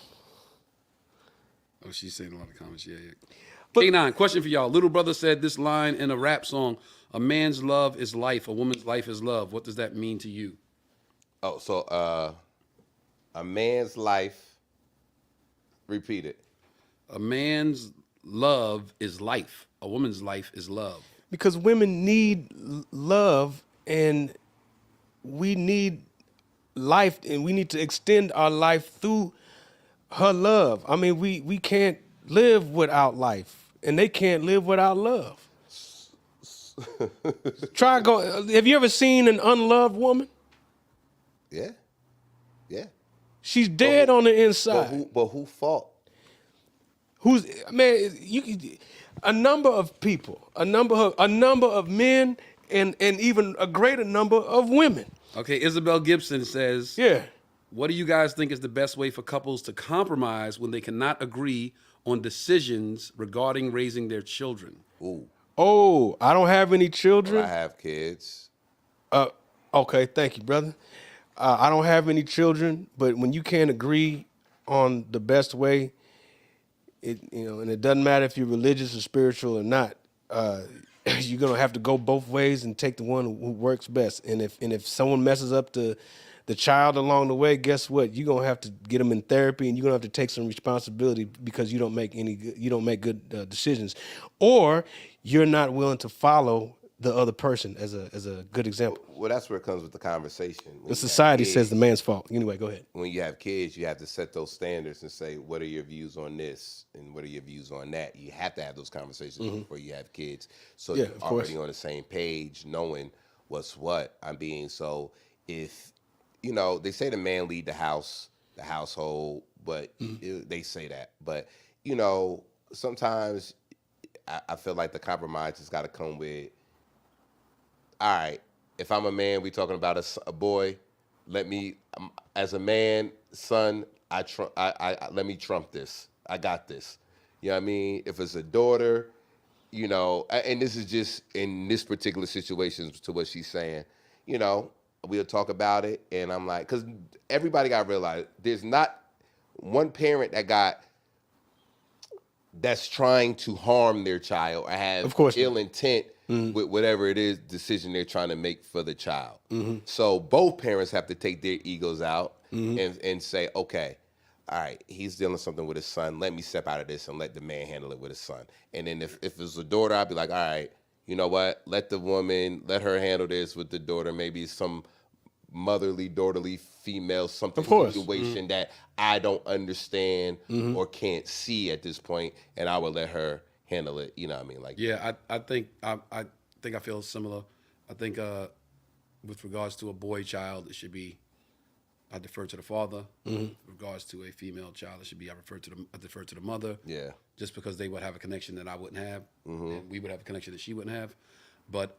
Oh, she's saying a lot of comments. Yeah. But- K9, question for y'all. Little brother said this line in a rap song: "A man's love is life. A woman's life is love." What does that mean to you? Oh, so a man's life. Repeat it. A man's love is life. A woman's life is love. Because women need love, and we need life, and we need to extend our life through her love. I mean, we can't live without life, and they can't live without love. Have you ever seen an unloved woman? Yeah. Yeah. She's dead on the inside. But who fought? A number of people, a number of men, and even a greater number of women. Okay, Isabel Gibson says, Yeah. what do you guys think is the best way for couples to compromise when they cannot agree on decisions regarding raising their children? Ooh, Oh, I don't have any children. I have kids. Okay, thank you, brother. I don't have any children, but when you can't agree on the best way, and it doesn't matter if you're religious or spiritual or not, you're gonna have to go both ways and take the one who works best. And if someone messes up the child along the way, guess what? You're gonna have to get them in therapy, and you're gonna have to take some responsibility because you don't make good decisions, or you're not willing to follow the other person as a good example. Well, that's where it comes with the conversation. When The you society have says the kids- man's fault. Anyway, go ahead. When you have kids, you have to set those standards and say, what are your views on this and what are your views on that? You have to have those conversations before you have kids. So Yeah, you're of course. already on the same page, knowing what's what. So if, they say the man lead the household, but they say that. But, sometimes I feel like the compromise has got to come with, all right, if I'm a man, we talking about a boy. Let me, as a man, son, let me trump this. I got this. You know what I mean? If it's a daughter, and this is just in this particular situation to what she's saying. We'll talk about it, and I'm like, because everybody got to realize there's not one parent that's trying to harm their child or have Of course ill intent with whatever it is decision they're trying to make for the child. So both parents have to take their egos out and say, okay, all right, he's dealing something with his son. Let me step out of this and let the man handle it with his son. And then if it's a daughter, I'd be like, all right, you know what? Let her handle this with the daughter. Maybe some motherly, daughterly, female, something Of course. situation that I don't understand or can't see at this point, and I would let her handle it. You know what I mean? Like, Yeah, I think I feel similar. I think with regards to a boy child, it should be I defer to the father. With regards to a female child, it should be I defer to the mother. yeah, Just because they would have a connection that I wouldn't have, and we would have a connection that she wouldn't have. But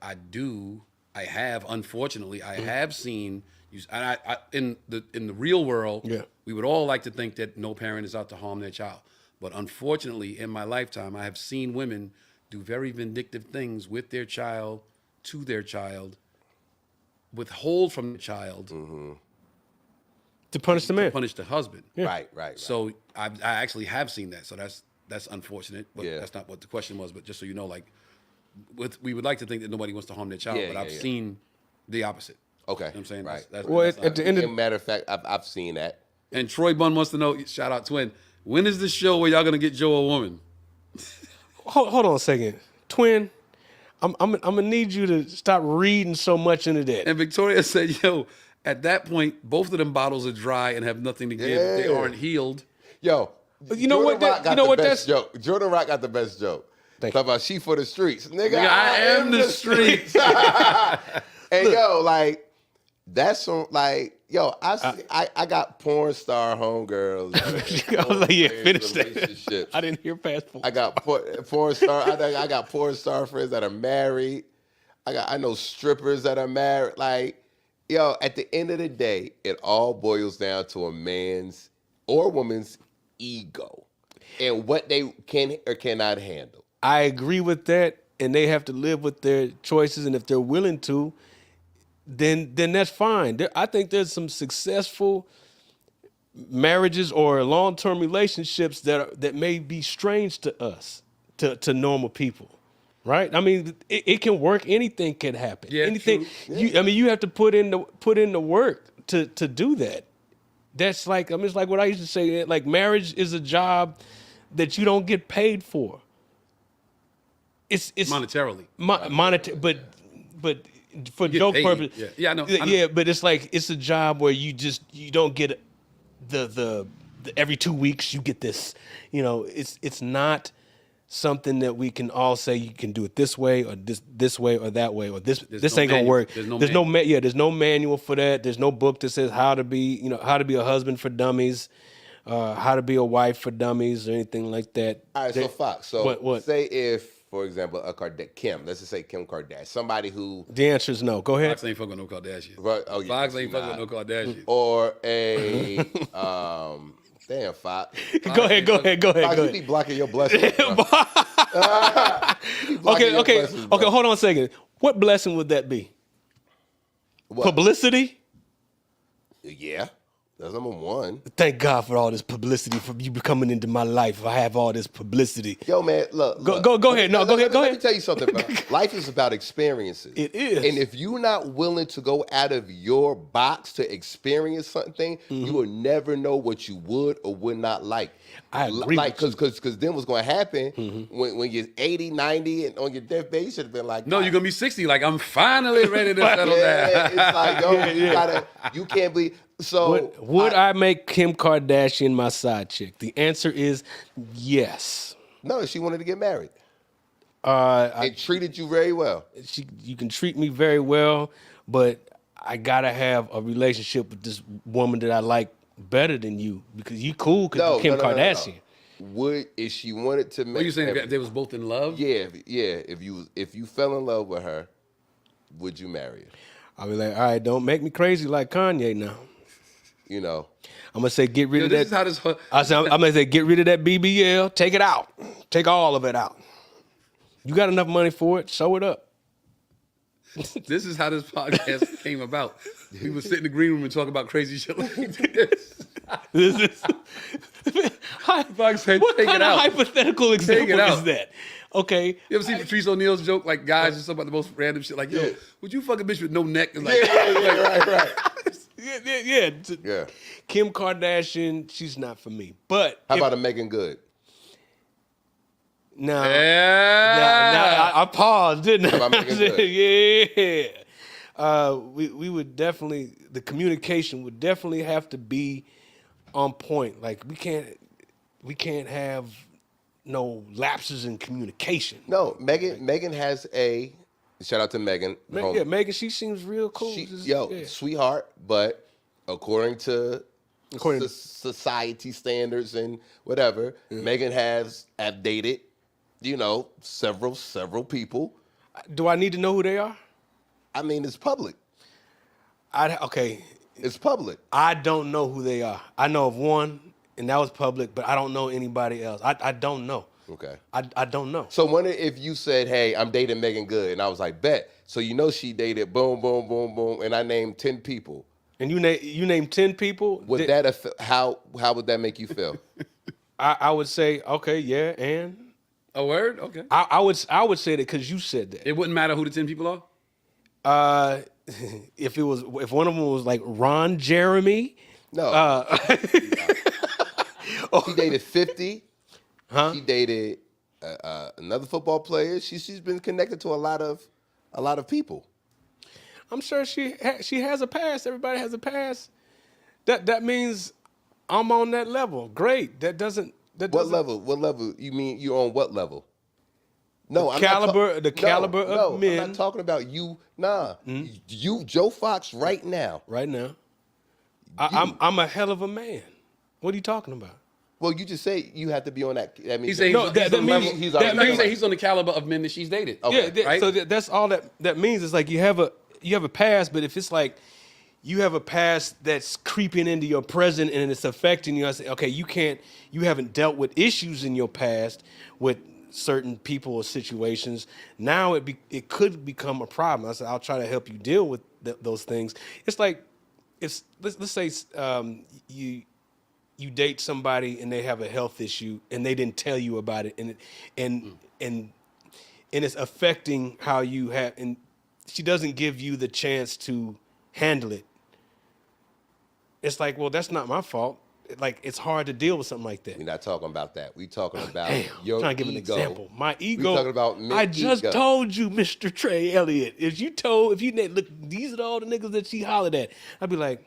unfortunately, I have seen, and I in the real world, Yeah. we would all like to think that no parent is out to harm their child. But unfortunately, in my lifetime, I have seen women do very vindictive things with their child, to their child, withhold from the child To punish the to man. punish the husband. right. So I actually have seen that. So that's unfortunate. But Yeah. that's not what the question was. But just so you know, like, we would like to think that nobody wants to harm their child, Yeah, but yeah, I've yeah. seen the opposite. Okay, You know what I'm saying? right. That's Well, that's at the not- end As of a matter of fact, I've seen that. and Troy Bunn wants to know, shout out Twin, When is the show where y'all gonna get Joe a woman? Hold on a second, twin. I'm gonna need you to stop reading so much into that. And Victoria said, "Yo, at that point, both of them bottles are dry and have nothing to give. They Yeah. aren't healed." Yo, You know what? Best joke. Jordan Rock got the best joke. Thank Talk about she for the streets, nigga. Nigga, I am the streets. And yo, like that's on like yo. I got porn star homegirls. I was like, yeah, finish that. Relationships. I didn't hear past four. I got porn star. I got porn star friends that are married. I know strippers that are married. Like, yo, at the end of the day, it all boils down to a man's or woman's ego and what they can or cannot handle. I agree with that, and they have to live with their choices, and if they're willing to, then that's fine. I think there's some successful marriages or long-term relationships that may be strange to us, to normal people, right? I mean, it can work. Anything can happen. Yeah, anything. true. You have to put in the work to do that. That's like, I mean, it's like what I used to say. Like, marriage is a job that you don't get paid for. It's Monetarily. monetary, but for get joke paid. purpose, Yeah, I know. Yeah, but it's like it's a job where you don't get the every 2 weeks you get this. You know, it's not something that we can all say you can do it this way or this way or that way or this There's this no ain't gonna manual. work. There's no there's no manual for that. There's no book that says how to be a husband for dummies, how to be a wife for dummies or anything like that. All right, so Fox. So what? say if, for example, Kim, let's just say Kim Kardashian, somebody who, The answer is no. Go ahead. Fox ain't fucking with no Kardashian. Right, oh, yeah, Fox ain't nah. fucking with no Kardashian. or a, damn, Fox. Go ahead. Fox, you be blocking your blessings. bro. You be blocking your Okay. blessings, bro. Hold on a second. What blessing would that be? What? Publicity? Yeah, that's number one. Thank God for all this publicity from you coming into my life. I have all this publicity. Yo, man, look. Go ahead. No, go ahead. Let me tell you something, bro. Life is about experiences. It is. And if you're not willing to go out of your box to experience something, you will never know what you would or would not like. I agree Like, with you. because then what's going to happen when you're 80, 90, and on your deathbed, you should have been like, No, God, you're gonna be 60. Like, I'm finally ready to settle yeah, down. it's like, yo, you can't be. So Would I make Kim Kardashian my side chick? The answer is yes. No, she wanted to get married. I It treated you very well. you can treat me very well, but I gotta have a relationship with this woman that I like better than you because you cool because No, you're Kim no, no, no, no. Kardashian. Would if she wanted to make? What are you saying? If they was both in love? Yeah. If you fell in love with her, would you marry her? I'll be like, all right, don't make me crazy like Kanye now. You know. I'm gonna say get rid Yo, of this that. is how this. I'm gonna say get rid of that BBL. Take it out. Take all of it out. You got enough money for it. Sew it up. This is how this podcast came about. We would sit in the green room and talk about crazy shit like this. This is Fox said, what "Take kind it of out." hypothetical example out. is that? Okay. You ever see Patrice O'Neal's joke? Like, guys just talk about the most random shit. Like, yo, would you fuck a bitch with no neck? And like, Right. Yeah. Yeah. Kim Kardashian, she's not for me. But How about a Megan Good? now, yeah. I paused, didn't I? How about Megan Good? Yeah. We would definitely, the communication would definitely have to be on point. Like we can't have no lapses in communication. No, Megan has a shout out to Megan. Yeah, Megan, she seems real cool. Yeah. Sweetheart, but according to According to- society standards and whatever, Megan has dated, several people. Do I need to know who they are? I mean, it's public. Okay. It's public. I don't know who they are. I know of one, and that was public, but I don't know anybody else. I don't know. Okay. I don't know. So wonder if you said, "Hey, I'm dating Megan Good," and I was like, "Bet." So she dated boom, boom, boom, boom, and I named 10 people. And you name 10 people. Would how would that make you feel? I would say okay, yeah, and A word? Okay. I would say that because you said that. It wouldn't matter who the 10 people are? If one of them was like Ron Jeremy, No. She dated 50. Huh? She dated another football player. She's been connected to a lot of people. I'm sure she has a past. Everybody has a past. That means I'm on that level. Great. That doesn't. What level? What level? You mean you're on what level? No, The caliber no, of men. I'm not talking about you. Nah, you, Joe Fox, right now. Right now, I'm a hell of a man. What are you talking about? Well, you just say you have to be on that. I mean, He's saying No, that means- he's that already means He's saying he's on the caliber of men that she's dated. Okay. right? So that's all that means. Is like you have a past, but if it's like you have a past that's creeping into your present and it's affecting you, I say, okay, you haven't dealt with issues in your past with certain people or situations. Now it could become a problem. I said, I'll try to help you deal with those things. It's like let's say you date somebody and they have a health issue and they didn't tell you about it and it's affecting how you have, and she doesn't give you the chance to handle it. It's like, well, that's not my fault. Like, it's hard to deal with something like that. We're not talking about that. We talking about Damn, your I'm trying to give an ego. example. My ego. We talking about I just ego. told you, Mr. Trey Elliot. If you look, these are all the niggas that she hollered at. I'd be like,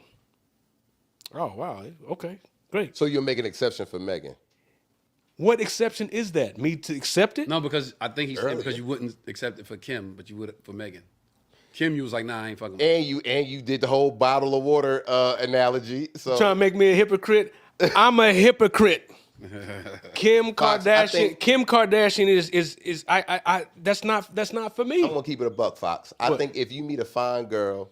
oh wow, okay, great. So you'll make an exception for Megan. What exception is that? Me to accept it? No, because I think he's saying Earlier. because you wouldn't accept it for Kim, but you would for Megan. Kim, you was like, nah, I ain't fucking. And you did the whole bottle of water analogy. So Trying to make me a hypocrite? I'm a hypocrite. Kim Fox, I Kardashian. think- Kim Kardashian is I that's not for me. I'm gonna keep it a buck, Fox. I What? think if you meet a fine girl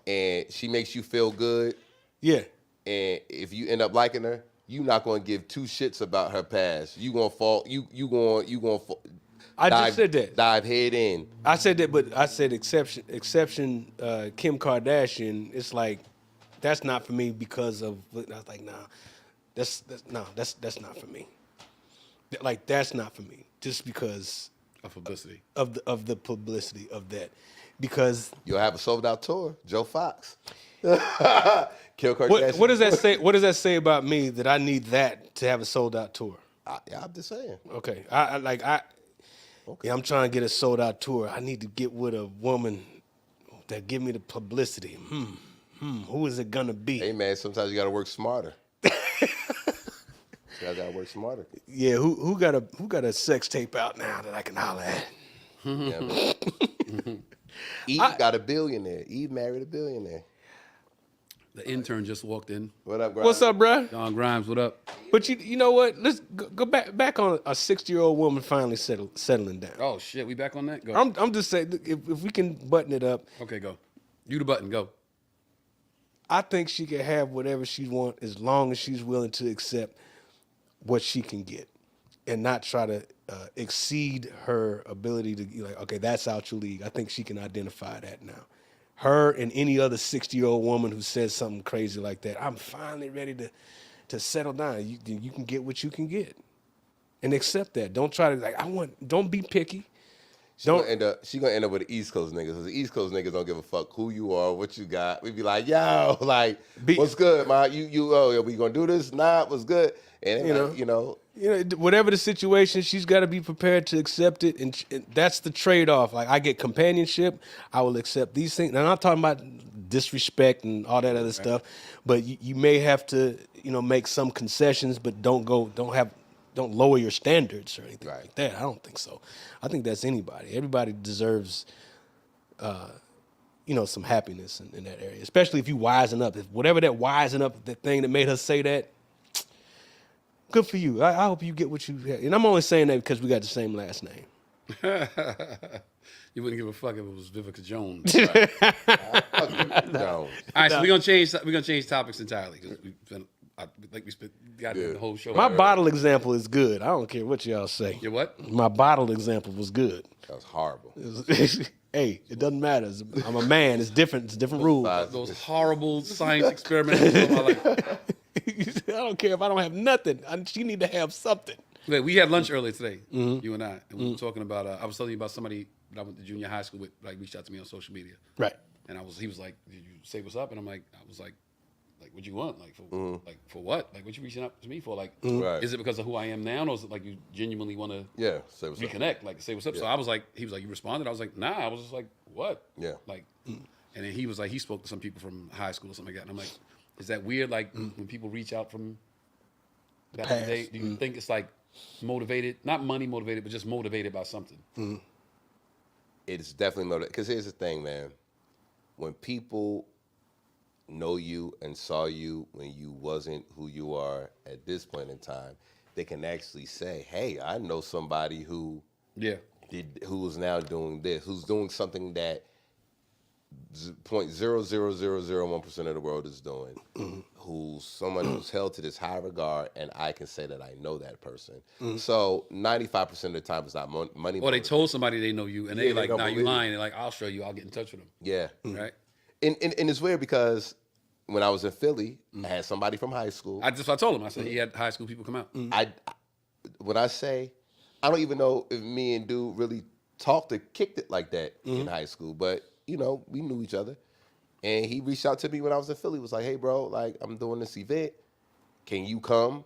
and she makes you feel good, Yeah. and if you end up liking her, you're not gonna give two shits about her past. You gonna fall. You gonna fall. I just said that. Dive head in. I said that, but I said exception. Kim Kardashian. It's like that's not for me because of. I was like, nah, that's not for me. Like that's not for me. Just because Of publicity. of the publicity of that, because You'll have a sold out tour. Joe Fox. Kim Kardashian. what does that say? What does that say about me that I need that to have a sold out tour? Yeah, I'm just saying. Okay, yeah, I'm trying to get a sold out tour. I need to get with a woman that give me the publicity. Who is it gonna be? Hey man, sometimes you gotta work smarter. You gotta work smarter. Yeah, who got a sex tape out now that I can holler at? Yeah, man. Eve got a billionaire. Eve married a billionaire. The intern just walked in. What up, Grimes? What's up, bruh? Don Grimes, what up? But you know what? Let's go back on a 60-year-old woman finally settling down. Oh shit, we back on that? Go. I'm just saying, if we can button it up, Okay, go. You the button, go. I think she can have whatever she wants as long as she's willing to accept what she can get and not try to exceed her ability to be like, okay, that's out your league. I think she can identify that now. Her and any other 60-year-old woman who says something crazy like that, I'm finally ready to settle down. You can get what you can get and accept that. Don't try to don't be picky. She gonna end up with the East Coast niggas. Cause the East Coast niggas don't give a fuck who you are, what you got. We be like, yo, like, what's good, man? We gonna do this? Nah, what's good? And you know, whatever the situation, she's got to be prepared to accept it, and that's the trade-off. Like I get companionship, I will accept these things. Now, I'm not talking about disrespect and all that other stuff, but you may have to, make some concessions, but don't lower your standards or anything like that. I don't think so. I think that's anybody. Everybody deserves, some happiness in that area, especially if you wisen up. If whatever that wisen up, the thing that made her say that, good for you. I hope you get what you have. And I'm only saying that because we got the same last name. You wouldn't give a fuck if it was Vivica Jones. no. All right, so we're gonna change topics entirely because got the whole show. My bottle example is good. I don't care what y'all say. Your what? My bottle example was good. That was horrible. Hey, it doesn't matter. I'm a man. It's different. It's different rules. Those horrible science experiments. I don't care if I don't have nothing. She need to have something. We had lunch earlier today, you and I, and we were talking about. I was telling you about somebody that I went to junior high school with, like reached out to me on social media, Right. and he was like, "Did you say what's up?" And I was like, like what you want? Like for what? Like what you reaching out to me for? Like, Right. is it because of who I am now, or is it like you genuinely want to Say what's up. reconnect? Like say what's up. So I was like, he was like, you responded? I was like, nah. I was just like, what? Yeah. Like, and then he was like, he spoke to some people from high school or something like that. And I'm like, is that weird? Like when people reach out from back in the day, do you think it's like motivated, not money motivated, but just motivated by something? It's definitely motivated. Because here's the thing, man. When people know you and saw you when you wasn't who you are at this point in time, they can actually say, hey, I know somebody who who is now doing this, who's doing something that 0.00001% of the world is doing, who's someone who's held to this high regard, and I can say that I know that person. So 95% of the time it's not money. Or they told somebody they know you, and they like, don't nah, you believe lying. They're like, I'll show you. I'll get in touch with them. Yeah. Right? And it's weird because when I was in Philly, I had somebody from high school. I told him. I said he had high school people come out. When I say, I don't even know if me and dude really talked or kicked it like that in high school, but you know, we knew each other. And he reached out to me when I was in Philly. Was like, hey, bro, like I'm doing this event. Can you come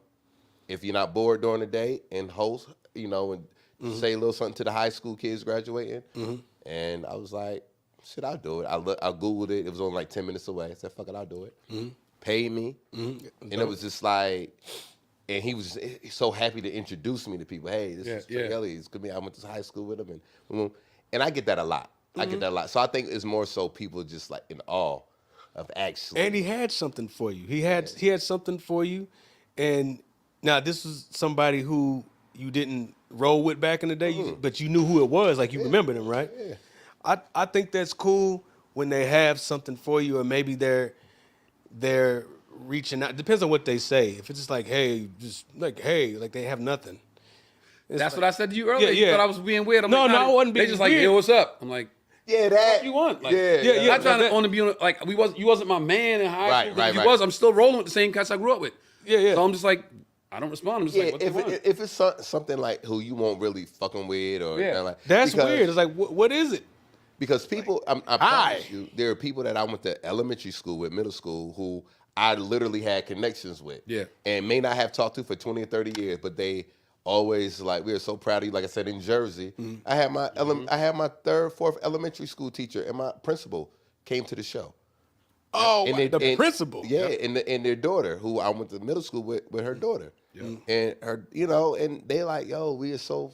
if you're not bored during the day and host, you know, and say a little something to the high school kids graduating? And I was like, shit, I'll do it. I Googled it. It was only like 10 minutes away. I said, fuck it, I'll do it. Paid me. And it was just like, and he was so happy to introduce me to people. Hey, this is Trey Elliot. It's good to me. I went to high school with him. And I get that a lot. I get that a lot. So I think it's more so people just like in awe of actually. And he had something for you. He had something for you. And now this was somebody who you didn't roll with back in the day, but you knew who it was. Like you remembered him, right? Yeah. I think that's cool when they have something for you, or maybe they're reaching out. Depends on what they say. If it's just like, hey, like they have nothing. That's like, what I said to you earlier. Yeah. You thought I was being weird. I'm No, like, no, I wasn't being They just like, weird. yo, what's up? I'm like, Yeah, that. what you want? Like, yeah. Not trying that- to only be like you wasn't my man in high Right, school. right, You right. was. I'm still rolling with the same cats I grew up with. Yeah. So I'm just like, I don't respond. I'm just like, what do you want? If it's something like who you won't really fucking with or Yeah. nothing like That's because- weird. It's like, what is it? Because people, I promise you, there are people that I went to elementary school with, middle school, who I literally had connections with. Yeah. And may not have talked to for 20 or 30 years, but they always like, we are so proud of you. Like I said, in Jersey, I had my third, fourth elementary school teacher and my principal came to the show. Oh, And the principal. Yeah, and their daughter, who I went to middle school with her daughter. And her, you know, and they like, yo, we are so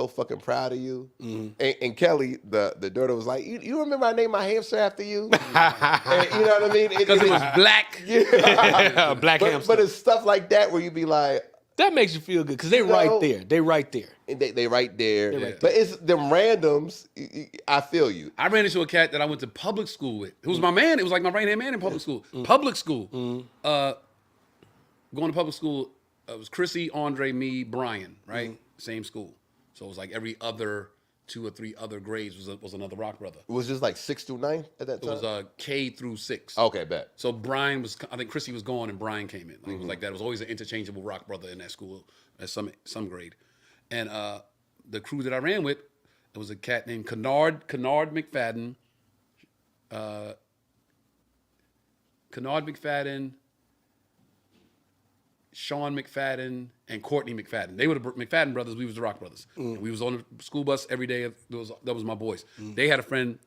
fucking proud of you. And Kelly, the daughter, was like, you remember I named my hamster after you? And, you know what I mean? Because it was black. Black hamster. But it's stuff like that where you be like, that makes you feel good because they right there. They right there. and they right there. right But it's them randoms. I feel you. I ran into a cat that I went to public school with. It was my man. It was like my right hand man in public school. Public school. Going to public school, it was Chrissy, Andre, me, Brian, right? Same school. So it was like every other 2 or 3 other grades was another rock brother. It was just like 6 through 9 at that It time? was K through 6. Okay, bet. So Brian was, I think Chrissy was gone and Brian came in. Like, it was like that. It was always an interchangeable rock brother in that school at some grade. And the crew that I ran with, it was a cat named Kennard McFadden. Kennard McFadden, Sean McFadden, and Courtney McFadden. They were the McFadden brothers. We was the Rock brothers. And we was on the school bus every day. That was my boys. They had a friend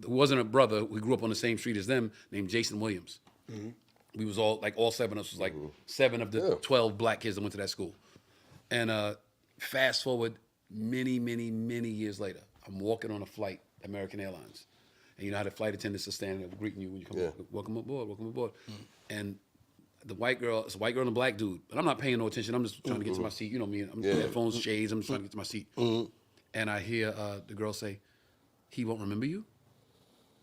who wasn't a brother. We grew up on the same street as them, named Jason Williams. We was all 7 of us was like 7 of the 12 black kids that went to that school. And fast forward many, many, many years later, I'm walking on a flight, American Airlines. And you know how the flight attendants are standing there greeting you when you come aboard. Welcome aboard. And the white girl, it's a white girl and a black dude. But I'm not paying no attention. I'm just trying to get to my seat. You know me. I'm headphones, shades. I'm just trying to get to my seat. And I hear the girl say, he won't remember you?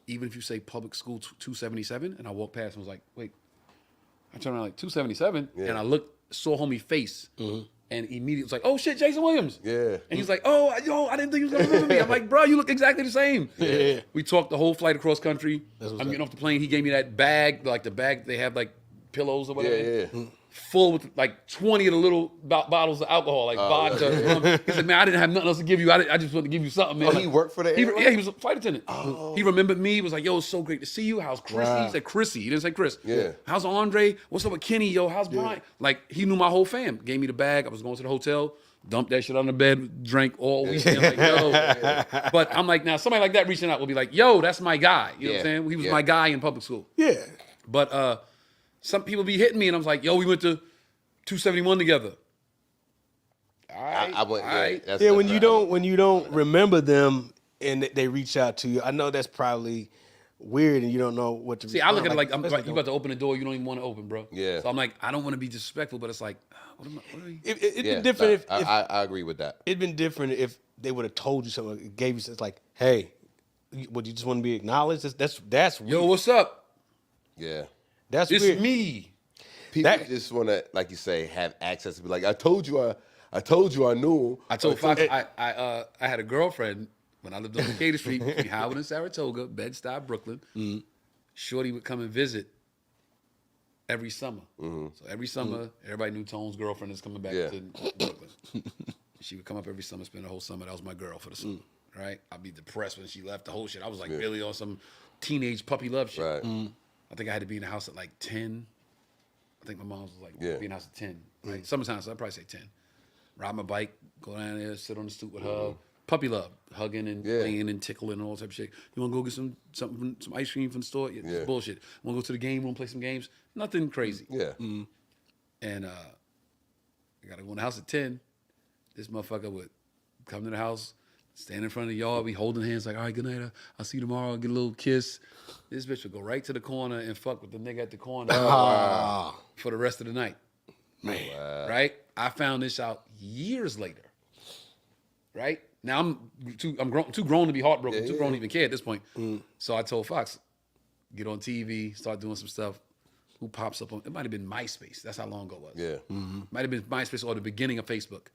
Even if you say public school 277? And I walked past and was like, wait. I turned around like, 277? And I saw homie face. And immediately was like, oh shit, Jason Williams. Yeah. And he's like, oh, yo, I didn't think you was gonna remember me. I'm like, bro, you look exactly the same. Yeah. We talked the whole flight across country. I'm getting off the plane. He gave me that bag, like the bag they have like pillows or whatever. Yeah. full with like 20 of the little bottles of alcohol, like vodka. He said, man, I didn't have nothing else to give you. I just wanted to give you something, man. Oh, he worked for the airline? Yeah, he was a flight attendant. He remembered me. He was like, yo, it's so great to see you. How's Chrissy? Wow. He said Chrissy. He didn't say Chris. Yeah. How's Andre? What's up with Kenny? Yo, how's Brian? Like, he knew my whole fam. Gave me the bag. I was going to the hotel. Dumped that shit on the bed, drank all weekend. Like, yo. But I'm like, now somebody like that reaching out will be like, yo, that's my guy. You know what I'm saying? He was my guy in public school. Yeah. But some people be hitting me, and I was like, yo, we went to 271 together. I went. Alright. Yeah, when you don't remember them and they reach out to you, I know that's probably weird and you don't know what to See, I look at it like, especially you about to open the door, you don't even want to open, bro. Yeah. So I'm like, I don't want to be disrespectful, but it's like, what are we? It'd been different if I agree with that. it'd been different if they would have told you something, gave you it's like, hey, would you just want to be acknowledged? That's weird. Yo, what's up? Yeah. That's It's weird. me. People just want to, like you say, have access to be like, I told you I knew him. I told Fox, I had a girlfriend when I lived on Decatur Street between Howard and Saratoga, Bed-Stuy, Brooklyn. Shorty would come and visit every summer. So every summer, everybody knew Tone's girlfriend is coming back to Brooklyn. She would come up every summer, spend the whole summer. That was my girl for the summer, right? I'd be depressed when she left the whole shit. I was like really on some teenage puppy love shit. Right. I think I had to be in the house at like 10. I think my mom was like, be in the house at 10. Right? Summertime, so I'd probably say 10. Ride my bike, go down there, sit on the stoop with her. Puppy love, hugging and playing and tickling and all type of shit. You want to go get some ice cream from the store? Yeah, it's bullshit. Want to go to the game room, play some games? Nothing crazy. Yeah. And I got to go in the house at 10. This motherfucker would come to the house, stand in front of the yard, be holding hands like, all right, good night. I'll see you tomorrow. I'll get a little kiss. This bitch would go right to the corner and fuck with the nigga at the corner for the rest of the night. Man. Right? I found this out years later. Right? Now I'm too grown to be heartbroken, too grown to even care at this point. So I told Fox, get on TV, start doing some stuff. Who pops up on? It might have been MySpace. That's how long ago it was. Yeah. Might have been MySpace or the beginning of Facebook.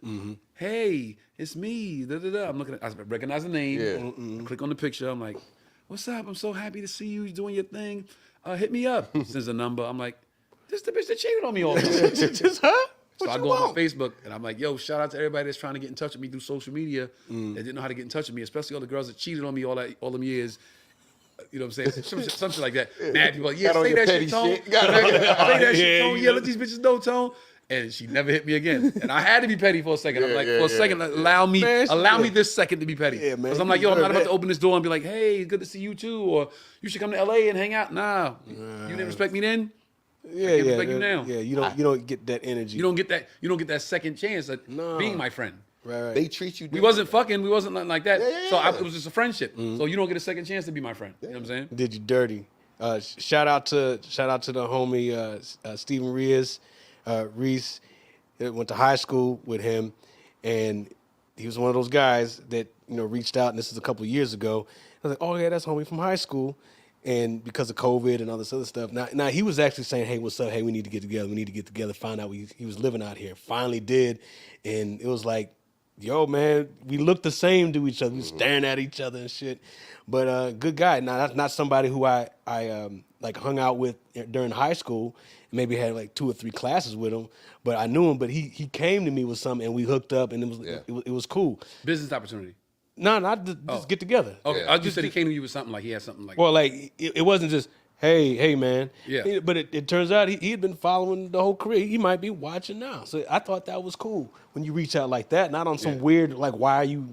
Hey, it's me. Da, da, da. I'm looking at. I recognize the name. Yeah. I click on the picture. I'm like, what's up? I'm so happy to see you. You're doing your thing. Hit me up. Sends a number. I'm like, this is the bitch that cheated on me all the time. Just her? So I go on Facebook and I'm like, yo, shout out to everybody that's trying to get in touch with me through social media that didn't know how to get in touch with me, especially all the girls that cheated on me all them years. You know what I'm saying? Some shit like that. Mad people like, yeah, say that shit, Tone. Say that shit, Tone. Yeah, let these bitches know, Tone. And she never hit me again. And I had to be petty for a second. I'm like, for a second, allow me this second to be petty. Yeah, man. Because I'm like, yo, I'm not about to open this door and be like, hey, good to see you too. Or you should come to LA and hang out. Nah. You didn't respect me then? Yeah, I can't respect you now. Yeah, you don't get that energy. You don't get that second chance at being my friend. Right. They treat you. We wasn't fucking. We wasn't nothing like that. So it was just a friendship. Mm-hmm. So you don't get a second chance to be my friend. You know what I'm saying? Did you dirty? Shout out to the homie Stephen Reese. Went to high school with him, and he was one of those guys that reached out. And this is a couple of years ago. I was like, oh yeah, that's homie from high school. And because of COVID and all this other stuff, now he was actually saying, hey, what's up? Hey, we need to get together. We need to get together. Find out he was living out here. Finally did, and it was like, yo, man, we look the same to each other. We staring at each other and shit. But good guy. Now that's not somebody who I like hung out with during high school. Maybe had like 2 or 3 classes with him, but I knew him. But he came to me with something, and we hooked up, and it was cool. Business opportunity. No, not just get together. Okay, I just said he came to you with something like he had something like. Well, like it wasn't just hey man. Yeah. But it turns out he had been following the whole career. He might be watching now. So I thought that was cool when you reach out like that, not on some weird like why are you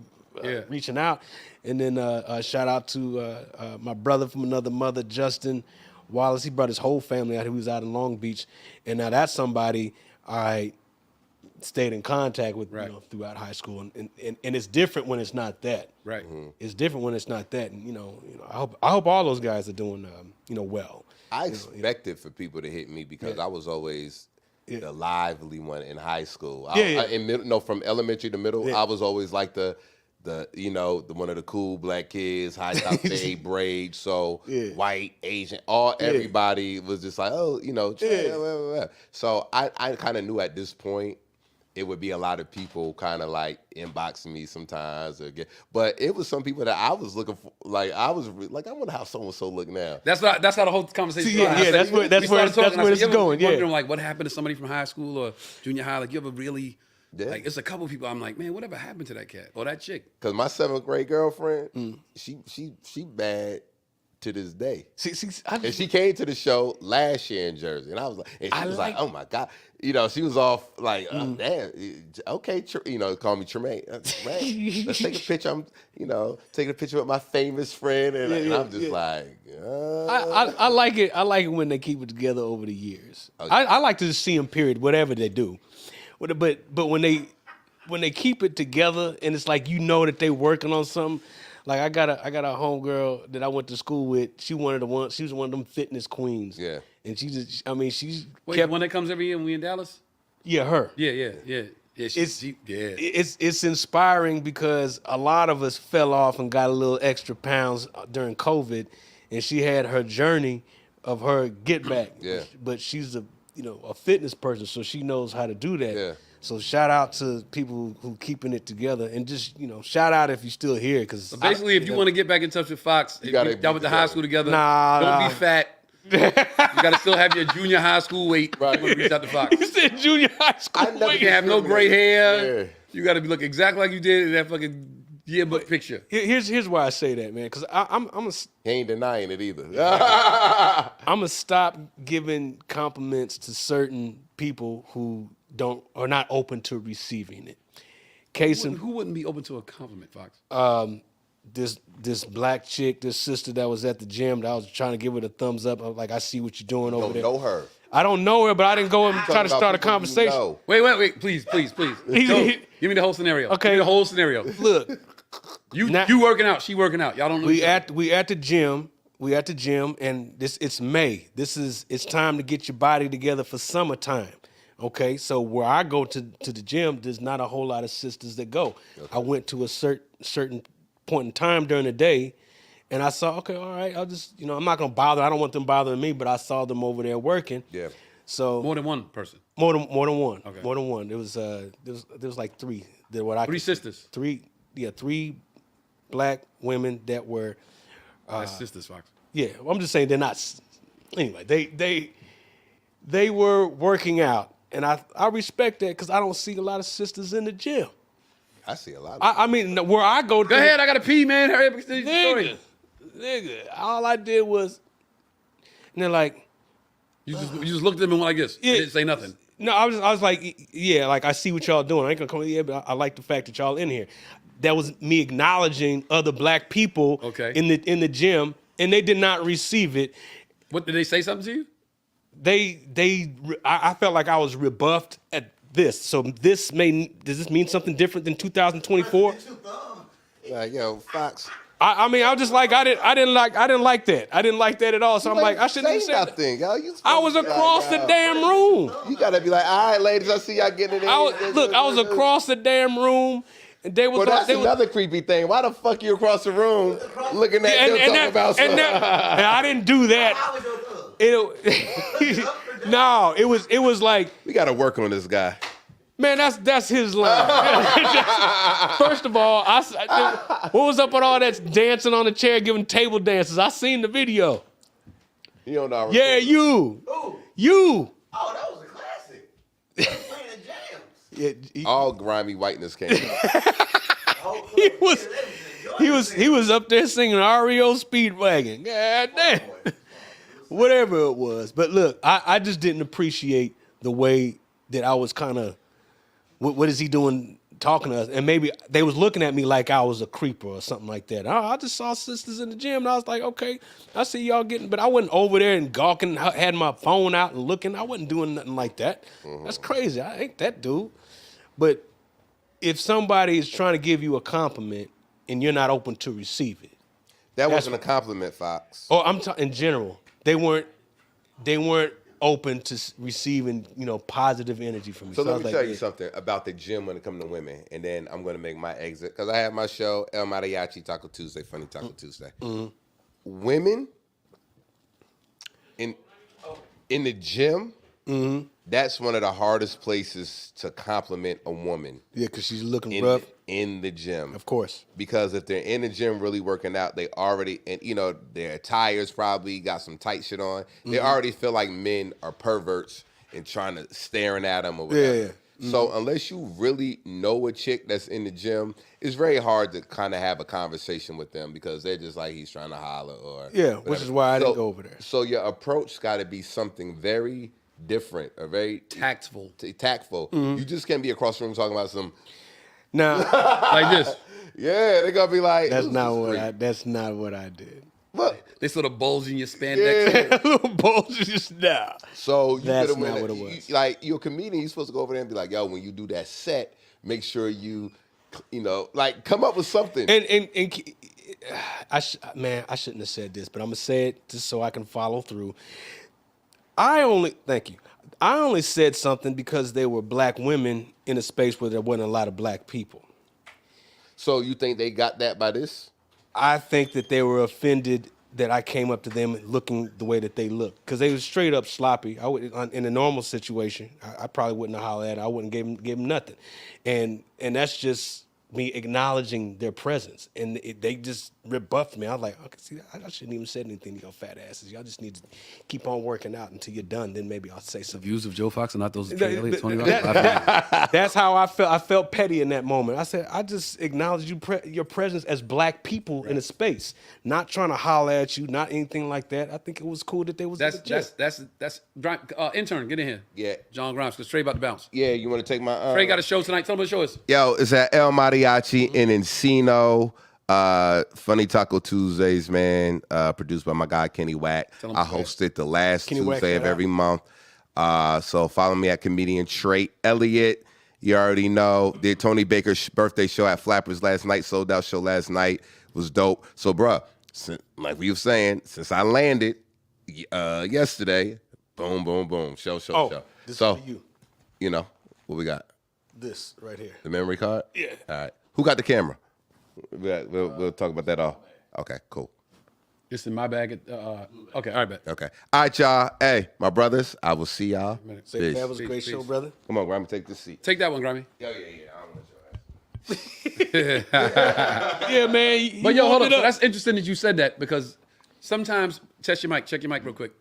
reaching out. And then shout out to my brother from another mother, Justin Wallace. He brought his whole family out. He was out in Long Beach, and now that's somebody I stayed in contact with throughout high school, and it's different when it's not that. Right. It's different when it's not that, and I hope all those guys are doing well. I expected for people to hit me because I was always the lively one in high school. From elementary to middle, I was always like the one of the cool black kids, high top fade braids, so white, Asian, everybody was just like, Trey, blah, blah, blah. So I kind of knew at this point it would be a lot of people kind of like inboxing me sometimes, but it was some people that I was looking for. Like I wonder how so and so look now. That's how the whole conversation. See, yeah, started. yeah, that's where it's going. Yeah, wondering like what happened to somebody from high school or junior high. Like you ever really like? It's a couple people. I'm like, man, whatever happened to that cat or that chick? Because my 7th grade girlfriend, she bad to this day. And she came to the show last year in Jersey, and I was like, and she was like, oh my God, she was off like, damn, okay, call me Tremaine. Right, let's take a picture. I'm, taking a picture with my famous friend, and I'm just like, I like it. I like it when they keep it together over the years. Okay. I like to just see them. Period. Whatever they do, but when they keep it together and it's like that they working on something. Like I got a homegirl that I went to school with. She was one of them fitness queens. Yeah. And she's Wait, the one that comes every year when we in Dallas? Yeah, her. Yeah. It's inspiring because a lot of us fell off and got a little extra pounds during COVID, and she had her journey of her get back. Yeah. But she's a fitness person, so she knows how to do that. Yeah. So shout out to people who keeping it together, and just shout out if you're still here, because basically, if you want to get back in touch with Fox, if gotta you y'all went to high school together. Nah, don't be fat. You got to still have your junior high school weight. Right. You reach out to Fox. You said junior high school weight. You can't have no gray hair. Yeah. You got to look exactly like you did in that fucking yearbook picture. Here's why I say that, man, because He ain't denying it either. I'm gonna stop giving compliments to certain people who are not open to receiving it. Who wouldn't be open to a compliment, Fox? This black chick, this sister that was at the gym, that I was trying to give her the thumbs up. I'm like, I see what you're doing over there. Don't know her. I don't know her, but I didn't go and try to start a conversation. Wait, please. Go. Give me the whole scenario. Okay. Give me the whole scenario. Look, you working out, she working out. Y'all don't know. We at the gym. And it's May. It's time to get your body together for summertime. Okay, so where I go to the gym, there's not a whole lot of sisters that go. Okay. I went to a certain point in time during the day, and I saw, okay, all right, I'll just, I'm not gonna bother. I don't want them bothering me, but I saw them over there working. Yeah. So more than one person. More than one. Okay. More than one. There was like three. Three sisters. Three black women that were. That's sisters, Fox. Yeah, I'm just saying they're not. Anyway, they were working out. And I respect that because I don't see a lot of sisters in the gym. I see a lot. I mean, where I go. Go ahead, I gotta pee, man. Hurry up, nigga. All I did was, and they're like, you just looked at them and went like this. Yeah, didn't say nothing. No, I was like, yeah, like I see what y'all doing. I ain't gonna come. Yeah, but I like the fact that y'all in here. That was me acknowledging other black people. Okay. In the gym, and they did not receive it. What did they say something to you? I felt like I was rebuffed at this. So does this mean something different than 2024? Like, yo, Fox. I mean, I was just like, I didn't like that. I didn't like that at all. So I'm like, I shouldn't have said nothing. I was across the damn room. You gotta be like, all right, ladies, I see y'all getting it in. I was across the damn room. And they was well, that's another creepy thing. Why the fuck you across the room looking at them talking about something? And I didn't do that. No, it was like, we got to work on this guy. Man, that's his line. First of all, what was up with all that dancing on the chair, giving table dances? I seen the video. You don't know. Yeah, you. Ooh. You. Oh, that was a classic. Playing the jams. Yeah, all grimy whiteness came out. he was up there singing REO Speedwagon. God damn. Whatever it was. But look, I just didn't appreciate the way that I was kind of, what is he doing talking to us? And maybe they was looking at me like I was a creeper or something like that. I just saw sisters in the gym and I was like, okay, I see y'all getting, but I wasn't over there and gawking, had my phone out and looking. I wasn't doing nothing like that. Mm-hmm. That's crazy. I ain't that dude. But if somebody is trying to give you a compliment and you're not open to receive it. That wasn't a compliment, Fox. Oh, I'm talking in general. They weren't open to receiving, positive energy from me. So let me tell you something about the gym when it comes to women, and then I'm going to make my exit because I have my show El Mariachi Taco Tuesday, Funny Taco Tuesday. Mm-hmm. Women in the gym, mm-hmm. that's one of the hardest places to compliment a woman Yeah, because she's looking in rough. in the gym. Of course. Because if they're in the gym really working out, they already, and their attires probably got some tight shit on. They already feel like men are perverts and trying to staring at them or whatever. Yeah. So unless you really know a chick that's in the gym, it's very hard to kind of have a conversation with them because they're just like he's trying to holler or Yeah, which is why I didn't go over there. So your approach got to be something very different or very Tactful. tactful. You just can't be across the room talking about some. Now, Like this. Yeah, they're gonna be like, that's "Who's not this what freak?" I. That's not what I did. Look, They sort of bulge in your spandex. yeah. Little balls just nah. So you That's could have not what it was. Like you're a comedian, you're supposed to go over there and be like, "Yo, when you do that set, make sure you, like come up with something." And I shouldn't have said this, but I'm gonna say it just so I can follow through. Thank you. I only said something because there were black women in a space where there wasn't a lot of black people. So you think they got that by this? I think that they were offended that I came up to them looking the way that they looked because they were straight up sloppy. In a normal situation, I probably wouldn't have hollered at them. I wouldn't give them nothing, and that's just me acknowledging their presence, and they just rebuffed me. I was like, okay, see, I shouldn't even said anything to your fat asses. Y'all just need to keep on working out until you're done. Then maybe I'll say something. Views of Joe Fox and not those of Trey Elliot, 20 That's how I felt. I felt petty in that moment. I said, I just acknowledge your presence as black people in a space, not trying to holler at you, not anything like that. I think it was cool that they was That's legit. intern, get in here. Yeah. John Grimes, because Trey about to bounce. Yeah, you want to take my? Trey got a show tonight. Tell him what the show is. Yo, it's at El Mariachi in Encino. Funny Taco Tuesdays, man. Produced by my guy Kenny Wack. I host it the last Kenny Wack, Tuesday of shout every month. So follow me at comedian Trey Elliot. You already know. Did Tony Baker's birthday show at Flappers last night. Sold out show last night. Was dope. So, bruh, like we were saying, since I landed yesterday, boom, boom, boom. Show. This So, is for you. What we got? This right here. The memory card? Yeah. All right. Who got the camera? We'll talk about that all. Okay, cool. It's in my bag. Okay, all right, bet. Okay. All right, y'all. Hey, my brothers, I will see y'all. Say that was a Peace, great peace. show, brother. Come on, Grammy, take this seat. Take that one, Grammy. Yeah. I don't want your ass. Yeah, man. But yo, hold warmed up. it So that's interesting that you said that because sometimes, test your mic. Check your mic real quick.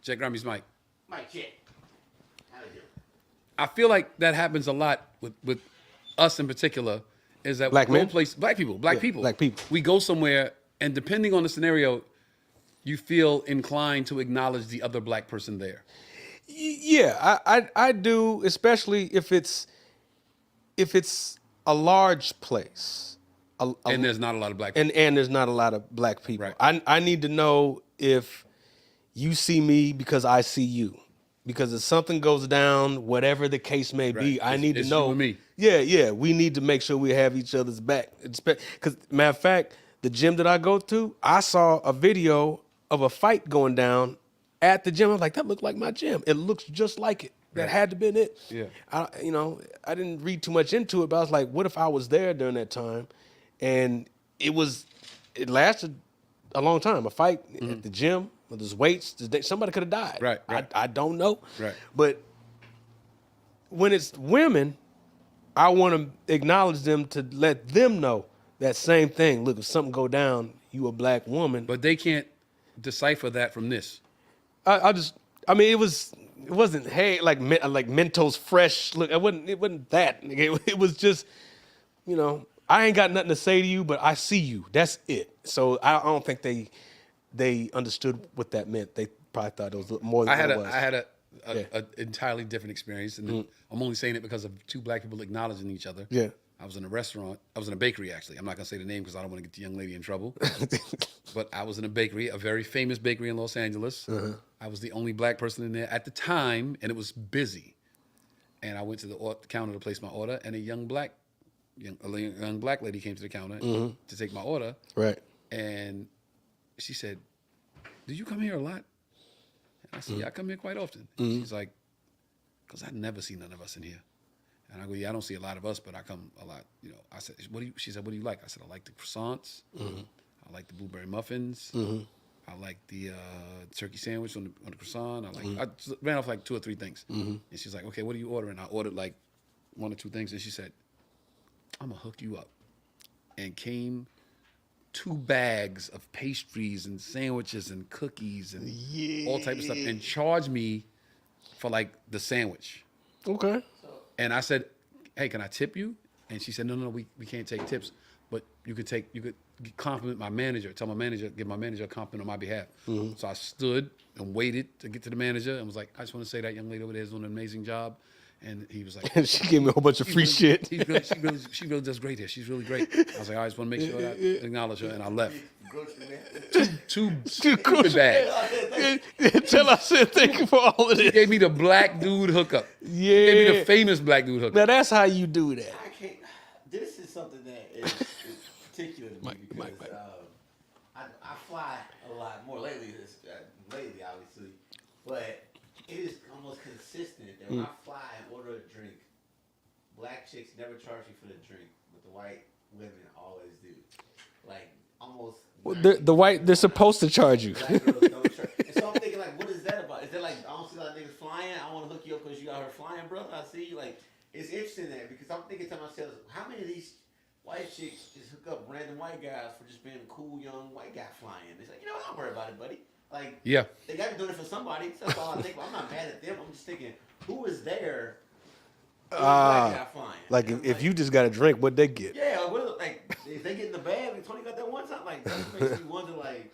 Check Grammy's mic. Mike, check. How they do? I feel like that happens a lot with us in particular. Is that Black we go men? black people, black people. We go somewhere, and depending on the scenario, you feel inclined to acknowledge the other black person there. Yeah, I do, especially if it's a large place. And there's not a lot of black people. And there's not a lot of black people. Right. I need to know if you see me because I see you. Because if something goes down, whatever the case may be, Right. I need to It's know. you and me. Yeah. We need to make sure we have each other's back. Because, matter of fact, the gym that I go to, I saw a video of a fight going down at the gym. I was like, that looked like my gym. It looks just like it. That had to been it. Yeah. I didn't read too much into it, but I was like, what if I was there during that time? And it lasted a long time. A fight at the gym, with those weights, somebody could have died. Right. I don't know. Right. But when it's women, I want to acknowledge them to let them know that same thing. Look, if something go down, you a black woman. But they can't decipher that from this. It wasn't hey like Mentos fresh. Look, it wasn't that. It was just, I ain't got nothing to say to you, but I see you. That's it. So I don't think they understood what that meant. They probably thought it was more than it was. I had a entirely different experience, and I'm only saying it because of two black people acknowledging each other. Yeah. I was in a restaurant. I was in a bakery, actually. I'm not gonna say the name because I don't want to get the young lady in trouble. But I was in a bakery, a very famous bakery in Los Angeles. I was the only black person in there at the time, and it was busy. And I went to the counter to place my order, and a young black lady came to the counter to take my order. Right. And she said, "Do you come here a lot?" And I said, "Yeah, I come here quite often." And she's like, "Because I never see none of us in here." And I go, "Yeah, I don't see a lot of us, but I come a lot." I said, She said, "What do you like?" I said, "I like the croissants. I like the blueberry muffins. I like the turkey sandwich on the croissant. I ran off like 2 or 3 things. And she's like, okay, what are you ordering? I ordered like 1 or 2 things. And she said, I'm going to hook you up. And came 2 bags of pastries and sandwiches and cookies and all type of stuff and charged me for like the sandwich. Okay. And I said, hey, can I tip you? And she said, no, we can't take tips. But you could compliment my manager, give my manager a compliment on my behalf. So I stood and waited to get to the manager and was like, I just want to say that young lady over there is doing an amazing job. And he was like, And she gave me a whole bunch of free shit. she really does great here. She's really great. I was like, I just want to make sure I acknowledge her, and I left. Two stupid bags. Tell us, thank you for all of He this. gave me the black dude hookup. Yeah. He gave me the famous black dude hookup. Now that's how you do that. I can't. This is something that is particular to me because I fly a lot more lately. Obviously, but it is almost consistent that when I fly and order a drink, black chicks never charge me for the drink, but the white women always do. Like almost. Well, they're supposed to charge you. Black girls don't charge. And so I'm thinking, like, what is that about? Is that like I don't see a lot of niggas flying? I want to hook you up because you got her flying, brother. I see you. Like, it's interesting there because I'm thinking to myself, how many of these white chicks just hook up random white guys for just being a cool young white guy flying? It's like, don't worry about it, buddy. Like, Yeah. they got to be doing it for somebody. So that's all I think. I'm not mad at them. I'm just thinking, who is there? White guy flying. Like if you just got a drink, what'd they get? Yeah, like if they get in the bag, like Tony got that one time, like that makes me wonder, like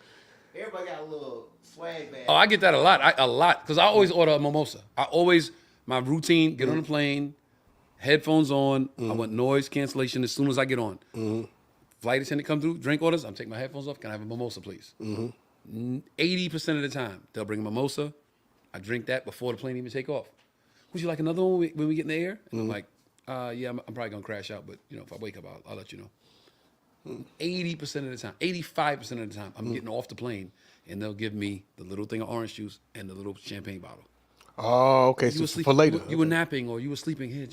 everybody got a little swag bag. Oh, I get that a lot, because I always order a mimosa. My routine, get on the plane, headphones on. I want noise cancellation as soon as I get on. Flight attendant come through, drink orders, I'm taking my headphones off. Can I have a mimosa, please? 80% of the time, they'll bring a mimosa. I drink that before the plane even take off. Would you like another one when we get in the air? And I'm like, yeah, I'm probably going to crash out, but if I wake up, I'll let you know. 80% of the time, 85% of the time, I'm getting off the plane, and they'll give me the little thing of orange juice and the little champagne bottle. Oh, okay. You So were for sleeping, later. you were napping, or you were sleeping here,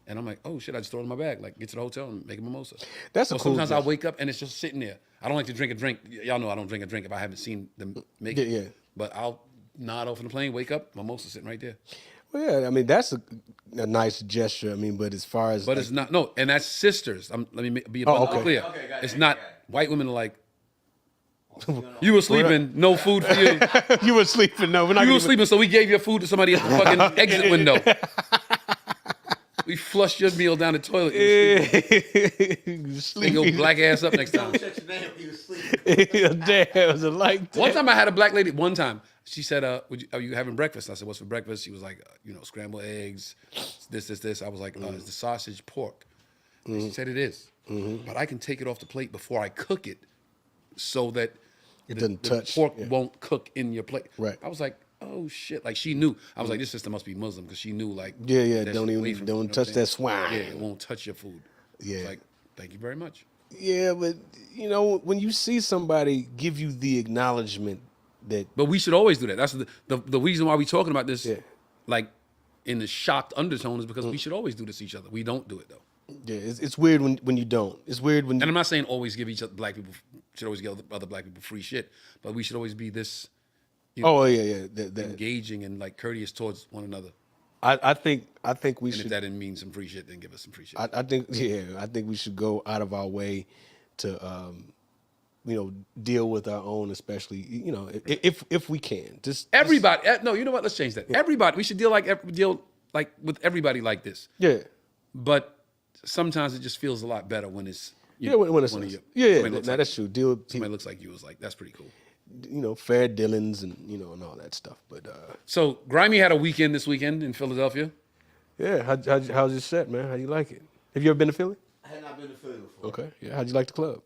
and I'm like, oh shit, I just throw it in my bag. Like, get to the hotel and make a mimosa. That's a cool sometimes I gesture. wake up and it's just sitting there. I don't like to drink a drink. Y'all know I don't drink a drink if I haven't seen them make it. Yeah. But I'll nod off on the plane, wake up, mimosa sitting right there. Well, yeah, I mean that's a nice gesture. I mean, but as far as But it's not, no, and that's sisters. Let me be Oh, abundantly okay. clear. Okay, got it, It's got not, it, got it. white women are like, you were sleeping, no food for you. you were sleeping. No, we're not. You gonna were sleeping, so we gave your food to somebody at the fucking exit window. We flushed your meal down the toilet. You were sleeping. Take your black ass up next time. Don't shut your name. He was sleeping. Damn, was it like that? One time I had a black lady. One time she said, are you having breakfast? I said, what's for breakfast? She was like, scrambled eggs, this. I was like, is the sausage pork? And she said it is, but I can take it off the plate before I cook it, so that It doesn't the touch. pork Yeah. won't cook in your plate. Right. I was like, oh shit! Like she knew. I was like, this sister must be Muslim because she knew like. Yeah. that Don't shit even away from me, don't you know touch what I'm that saying? swine. Yeah, it won't touch your food. Yeah. It's like, thank you very much. Yeah, but when you see somebody give you the acknowledgement that But we should always do that. That's the reason why we're talking about this, Yeah. like in the shocked undertone, is because we should always do this to each other. We don't do it though. yeah, it's weird when you don't. It's weird when And I'm not saying always give each other black people should always give other black people free shit, but we should always be this Oh yeah. That, engaging and like courteous towards one another. I think we And if should. that didn't mean some free shit, then give us some free shit. I think we should go out of our way to deal with our own, especially if we can. Just Everybody, no, you know what? Let's change that. Everybody, we should deal like with everybody like this. Yeah. But sometimes it just feels a lot better when it's When it's one of us. your- Yeah, somebody looks like that's true. Deal with somebody looks like you is like that's pretty cool. fair dealings and and all that stuff. But So Grimy had a weekend this weekend in Philadelphia. yeah, how's your set, man? How you like it? Have you ever been to Philly? I had not been to Philly before. Okay. Yeah. How'd you like the club?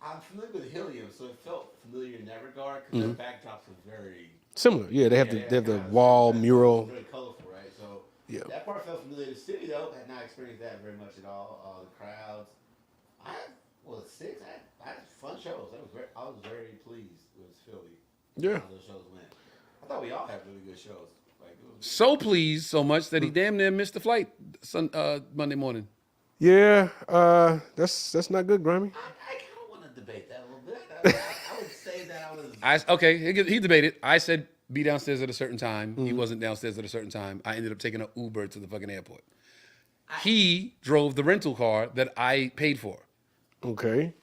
I'm familiar with Helium, so it felt familiar in that regard because the backdrops are very. Similar. Yeah, they have Yeah, they have the kind of wall similar. mural. Very colorful, right? So Yeah. that part felt familiar. The city though had not experienced that very much at all. The crowds. I had 6. I had fun shows. I was very pleased with Philly. Yeah. How those shows went. I thought we all had really good shows. Like it was. So pleased so much that he damn near missed the flight Monday morning. Yeah. That's not good, Grimy. I kind of want to debate that a little bit. I would say He debated. I said be downstairs at a certain time. He wasn't downstairs at a certain time. I ended up taking an Uber to the fucking airport. He drove the rental car that I paid for. Okay.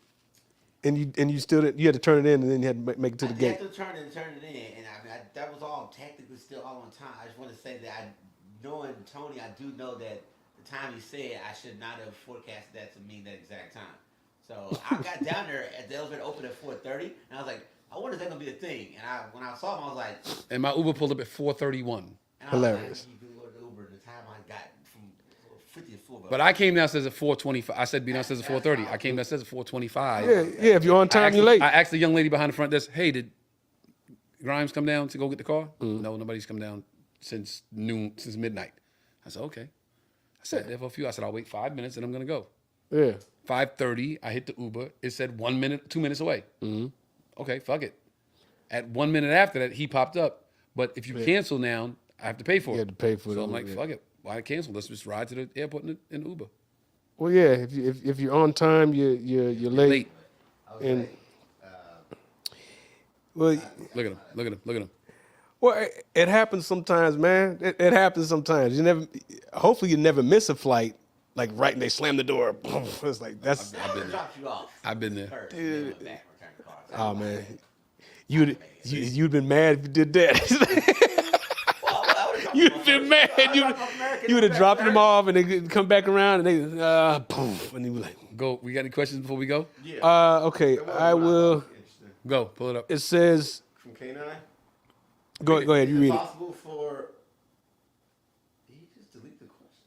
And you still you had to turn it in and then you had to make it to the I gate. had to turn it in, and that was all technically still all on time. I just want to say that knowing Tony, I do know that the time he said I should not have forecasted that to mean that exact time. So I got down there at the elevator opened at 4:30, and I was like, I wonder if that's gonna be a thing. And when I saw him, I was like, And my Uber pulled up at 4:31. and I Hilarious. was like, you can go to Uber. The time I got from 50 to 4. But I came downstairs at 4:25. I said be downstairs at 4:30. I came downstairs at 4:25. Yeah. If you're on time, you're late. I asked the young lady behind the front desk, hey, did Grimes come down to go get the car? No, nobody's come down since midnight. I said, okay. I sat there for a few. I said, I'll wait 5 minutes and I'm going to go. Yeah. 5:30, I hit the Uber. It said 1 minute, 2 minutes away. Okay, fuck it. At 1 minute after that, he popped up. But if you cancel now, I have to pay for it. You have to pay for it. So I'm like, fuck it. Why cancel? Let's just ride to the airport in Uber. Well, yeah. If you're on time, you're late. And well, Look at him. well, it happens sometimes, man. It happens sometimes. Hopefully, you never miss a flight. Like right, and they slam the door. It's like that's. I would have dropped you off. I've been there. First, and then went back and returned the car. So Oh man, you'd been mad if you did that. You'd been mad. You would have dropped them off, and they come back around, and they poof, and you be like, Go. We got any questions before we go? okay, I will. Go. Pull it up. It says, From K9. go ahead, you Is read it it. possible for? Did he just delete the question?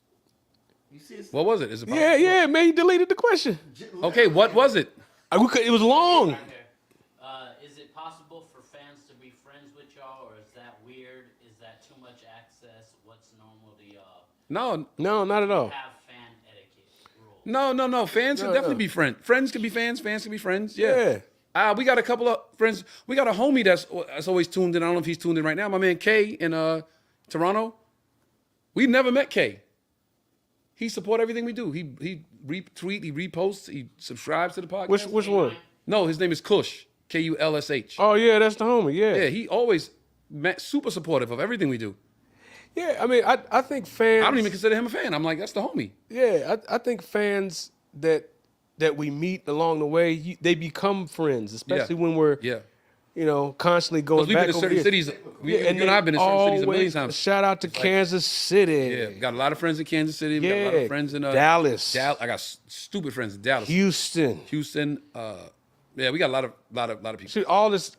You see, it's What was it? Is it Yeah, man, you deleted the question. Okay, what was it? It was long. Right there. Is it possible for fans to be friends with y'all, or is that weird? Is that too much access? What's normal to y'all? No, No, not at all. Have fan etiquette rules. no. Fans can definitely be friends. Friends can be fans. Fans can be friends. Yeah. We got a couple of friends. We got a homie that's always tuned in. I don't know if he's tuned in right now. My man Kay in Toronto. We never met Kay. He support everything we do. He retweet, he reposts, he subscribes to the podcast. Which one? No, his name is Kush. Kulsh. Oh yeah, that's the homie. Yeah, Yeah. he always super supportive of everything we do. Yeah, I mean, I think fans. I don't even consider him a fan. I'm like, that's the homie. Yeah, I think fans that we meet along the way, they become friends, especially when we're constantly going We've back been to over certain here. cities. You and they I've been to certain cities a million always- times. Shout out to Kansas City. Yeah, got a lot of friends in Kansas City. We got a lot of friends in Dallas. I got stupid friends in Dallas, Houston. Yeah, we got a lot of people. See, all this,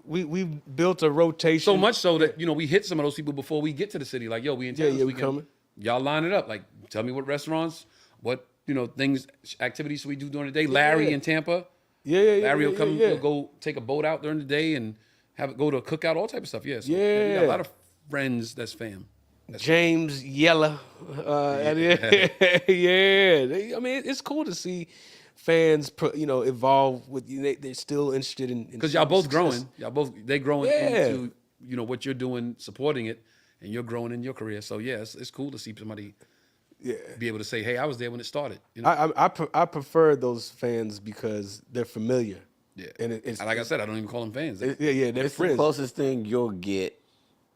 we built a rotation. So much so that we hit some of those people before we get to the city. Like, yo, we in town this we weekend. coming. Y'all line it up. Like, tell me what restaurants, what things, activities we do during the day. Larry in Tampa. Yeah. Larry will come. Yeah. We'll go take a boat out during the day and go to a cookout, all type of stuff. Yeah. So, we got Yeah. a lot of friends that's fam. James Yeller. Yeah. I mean, it's cool to see fans, evolve with you. They're still interested in Because y'all both success. growing. They growing Yeah. into what you're doing, supporting it, and you're growing in your career. So yeah, it's cool to see somebody be able to say, "Hey, I was there when it started." I prefer those fans because they're familiar. Yeah, and it's like I said, I don't even call them fans. they're It's the friends. closest thing you'll get,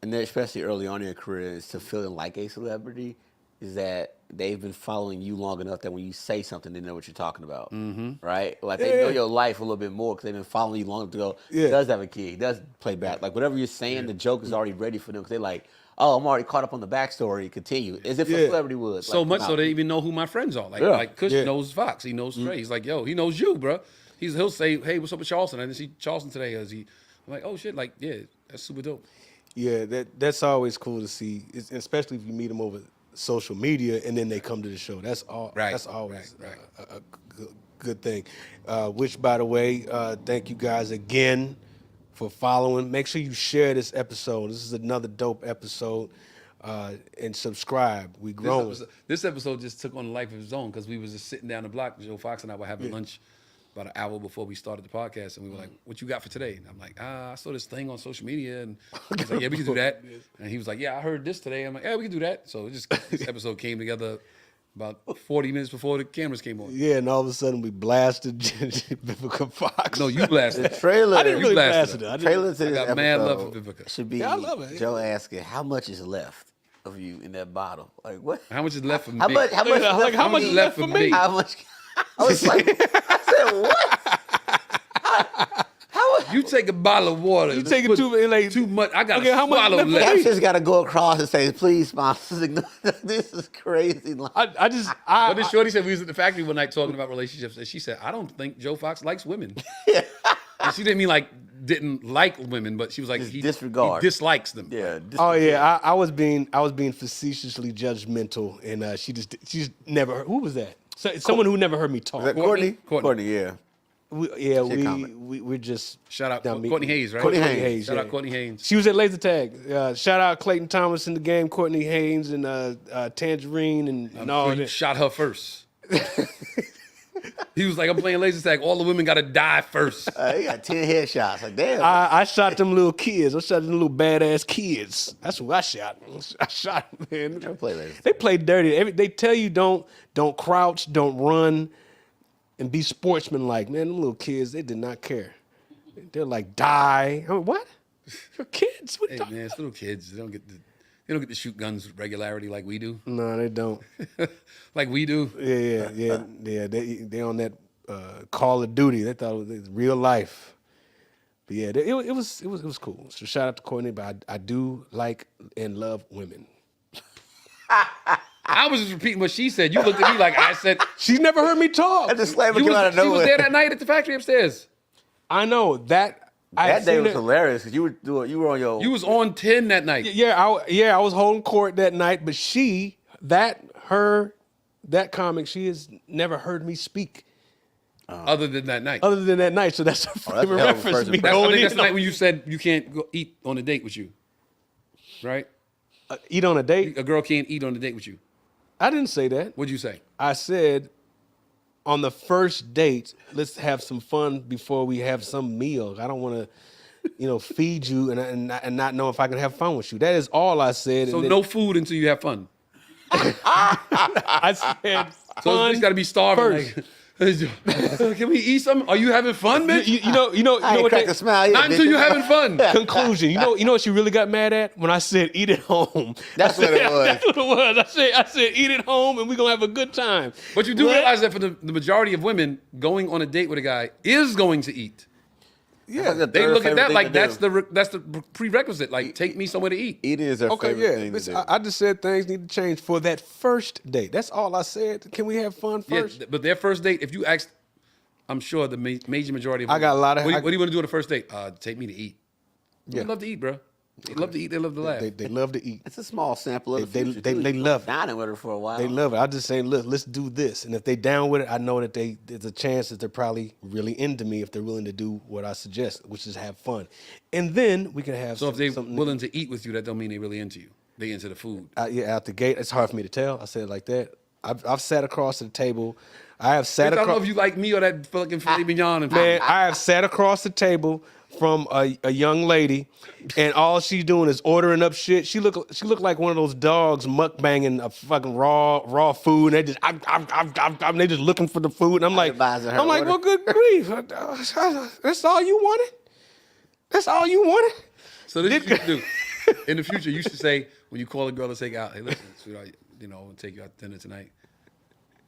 and then especially early on in your career, is to feeling like a celebrity. Is that they've been following you long enough that when you say something, they know what you're talking about, right? Like they know your life a little bit more because they've been following you long enough to go. He does have a kid. He does play back. Like whatever you're saying, the joke is already ready for them because they're like, "Oh, I'm already caught up on the backstory." Continue as if a celebrity would. So Like, much no. so they even know who my friends are. Like Kush knows Fox. He knows Trey. He's like, yo, he knows you, bro. He'll say, hey, what's up with Charleston? I didn't see Charleston today. I'm like, oh shit, like yeah, that's super dope. Yeah, that's always cool to see, especially if you meet them over social media and then they come to the show. That's all. Right, That's always right. a good thing. Which, by the way, thank you guys again for following. Make sure you share this episode. This is another dope episode. And subscribe. We growing. This episode just took on a life of its own because we was just sitting down the block. Joe Fox and I were having lunch about an hour before we started the podcast, and we were like, "What you got for today?" And I'm like, "I saw this thing on social media," and he's like, "Yeah, we can do that." And he was like, "Yeah, I heard this today." I'm like, "Yeah, we can do that." So this episode came together about 40 minutes before the cameras came on. Yeah, and all of a sudden we blasted Vivica Fox. No, you blasted. The trailer. I didn't really blasted blast it. I didn't- Trailer to I this got mad love for episode Vivica. should be Yeah, I love it. Joe asking how much is left of you in that bottle. Like what? How much is left for me? How much? How much? Like, left how for much me? is left for me? How much? I was like, I said what? You take a bottle of water. You let's take it put too like too much. I got Okay, how a much swallow left for left. me? Captions got to go across and say, please, sponsors, this is crazy. I just What did Shorty said? We was at the factory one night talking about relationships, and she said, "I don't think Joe Fox likes women." And she didn't mean like didn't like women, but she was like Just he disregard. He dislikes them. Yeah. Oh yeah, I was being facetiously judgmental, and she just never. Who was that? Someone who never heard me talk. Is that Courtney? Courtney. Yeah. We're just Shout out Now, me- Courtney Hayes, right? Courtney Hayes, Shout yeah. out Courtney Hayes. She was at Laser Tag. Shout out Clayton Thomas in the game, Courtney Haynes, and Tangerine, and all He that. shot her first. He was like, "I'm playing laser tag. All the women got to die first." He got 10 headshots. Like, damn. I shot them little kids. I shot them little badass kids. That's who I shot. I shot, man. Don't play Laser They play dirty. They tell you don't crouch, don't run, and be sportsmanlike. Man, them little kids, they did not care. They're like, die. I mean, what? You're kids. What Hey the- man, it's little kids. They don't get to shoot guns with regularity like we do. No, they don't. Like we do. Yeah. They on that Call of Duty. They thought it was real life. But yeah, it was cool. So shout out to Courtney, but I do like and love women. I was just repeating what she said. You looked at me like I said. She's never heard me talk. That disclaimer You came out of was, she was nowhere. there that night at the factory upstairs. I know that. That day was hilarious because you were on your. You was on 10 that night. I was holding court that night, but that comic, she has never heard me speak Other than that night. other than that night. So that's her that's favorite a hell of a reference. first Me impression. I going think that's in the night on- when you said you can't go eat on a date with you. Right? eat on a date. A girl can't eat on a date with you. I didn't say that. What'd you say? I said on the first date, let's have some fun before we have some meal. I don't want to, feed you and not know if I can have fun with you. That is all I said. So And then no food until you have fun. I said So fun this bitch got to be starving. first. Like, can we eat something? Are you having fun, bitch? You know I ain't what cracked they, a smile yet. Not until bitch. you're having fun. conclusion. You know what she really got mad at when I said eat at home. That's what it was. That's what it was. I said eat at home and we're gonna have a good time. But you do What? realize that for the majority of women, going on a date with a guy is going to eat. Yeah, They look at that like that's the prerequisite. Like, take me somewhere to eat. Eating is their Okay, favorite yeah. thing to Listen, do. I just said things need to change for that first date. That's all I said. Can we have fun Yeah, first? but their first date, if you asked, I'm sure the major majority of I got a lot of- What do you want to do on the first date? Take me to eat. They love to eat, bro. They love to eat. They love to laugh. They love to eat. It's a small sample of the They- future, they- too. they You love it. dining with her for a while. They love it. I just say, look, let's do this. And if they down with it, I know that there's a chance that they're probably really into me if they're willing to do what I suggest, which is have fun. And then we can have So if they're something. willing to eat with you, that don't mean they really into you. They into the food. Out the gate, it's hard for me to tell. I said it like that. I've sat across the table. I have I sat don't know across. if you like me or that fucking filet mignon. And Man, I have sat across the table from a young lady, and all she's doing is ordering up shit. She look like one of those dogs mukbanging a fucking raw food. And they just they just looking for the food. And I'm like, advising her well, order. good grief, that's all you wanted. That's all you wanted. So this is what you do. In the future, you should say, when you call a girl to take out, hey, listen, sweetheart, I want to take you out to dinner tonight.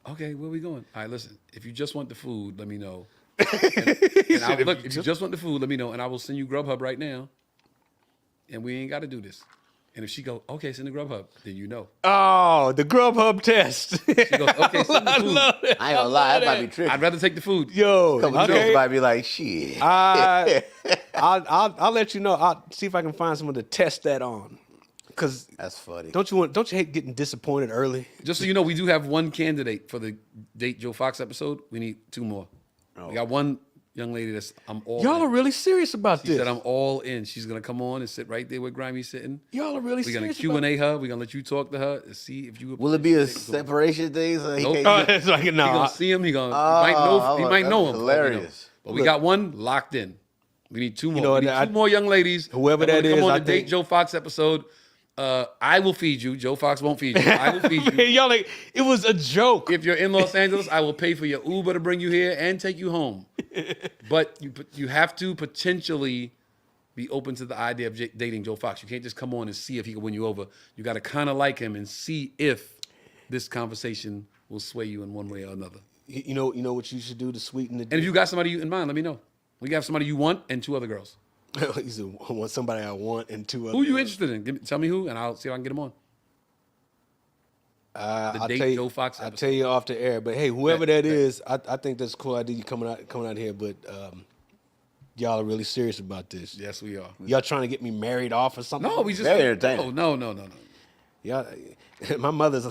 Okay, where we going? All right, listen, if you just want the food, let me know. And I'll, look, if you just want the food, let me know, and I will send you Grubhub right now. And we ain't got to do this. And if she go, okay, send the Grubhub, then you know. Oh, the Grubhub test. She goes, okay, send the I food. love it. I ain't gonna lie, that might be tricky. I'd rather take the food. Yo, Couple jokes okay. might be like, shit. I'll let you know. I'll see if I can find someone to test that on. Cause That's funny. don't you hate getting disappointed early? Just so you know, we do have one candidate for the Date Joe Fox episode. We need 2 more. We got one young lady that's I'm all Y'all in. are really serious about She this. said I'm all in. She's gonna come on and sit right there where Grimey's sitting. Y'all are really We're gonna serious. Q&A her. We're gonna let you talk to her and see if you Will it be a separation thing? So he Nope. can't It's like He no. gonna see him. He might Oh, know. He might know him. that's but we don't. hilarious. But we got one locked in. We need 2 more. know We what, need 2 more young ladies. whoever that wanna that come is, on I the Date think- Joe Fox episode. I will feed you. Joe Fox won't feed you. I will feed you. Man, y'all like it was a joke. If you're in Los Angeles, I will pay for your Uber to bring you here and take you home. But you have to potentially be open to the idea of dating Joe Fox. You can't just come on and see if he can win you over. You got to kind of like him and see if this conversation will sway you in one way or another. You know what you should do to sweeten the And if you got somebody in mind, let me know. We got somebody you want and 2 other girls. He said, I want somebody I want and 2 other. Who are you interested in? Tell me who, and I'll see if I can get them on. I'll Date tell you, Joe Fox I'll episode. tell you off the air. But hey, whoever that is, I think that's a cool idea. You coming out here, but y'all are really serious about this. Yes, we are. Y'all trying to get me married off or something? No, we just Very entertaining. No. Yeah, my mother's.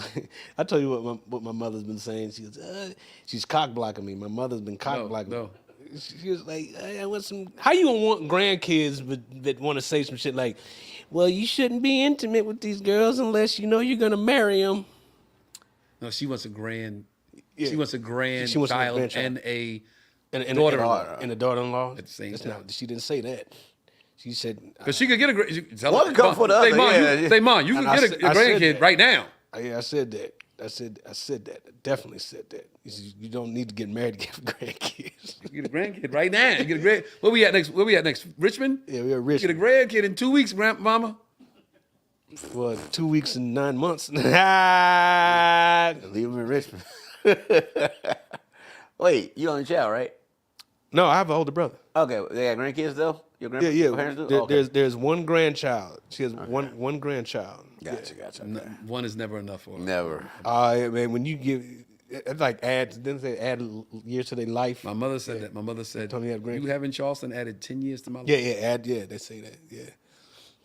I tell you what my mother's been saying. She goes, she's cock blocking me. My mother's been cock blocking me. No. She was like, I want some. How you gonna want grandkids that want to say some shit like, well, you shouldn't be intimate with these girls unless you know you're gonna marry them. No, she wants a grand. Yeah. She wants a grandchild She wants a grandchild. and a And daughter-in-law. and a daughter-in-law At the same That's time. not. She didn't say that. She said, Because she could get a grand. One come for the other, yeah. Say, Mom, you can And I get said- a I said grandkid that. right now. Yeah, I said that. I said that. I definitely said that. You don't need to get married to get grandkids. You get a grandkid right now. You get a grand. Where we at next? Richmond? Yeah, we're You rich get a grandkid in 2 weeks, grandmama. for 2 weeks and 9 months. Leave them in Richmond. Wait, you only child, right? No, I have an older brother. Okay, they got grandkids though. Your Yeah. parents do? There- Okay. There's one grandchild. She has one grandchild. Gotcha. One is never enough for her. Never. Man, when you give, it's like didn't they add years to their life? My mother said that. My mother said, Tony had grandkids. you having Charleston added 10 years to my life. Yeah, they say that. Yeah.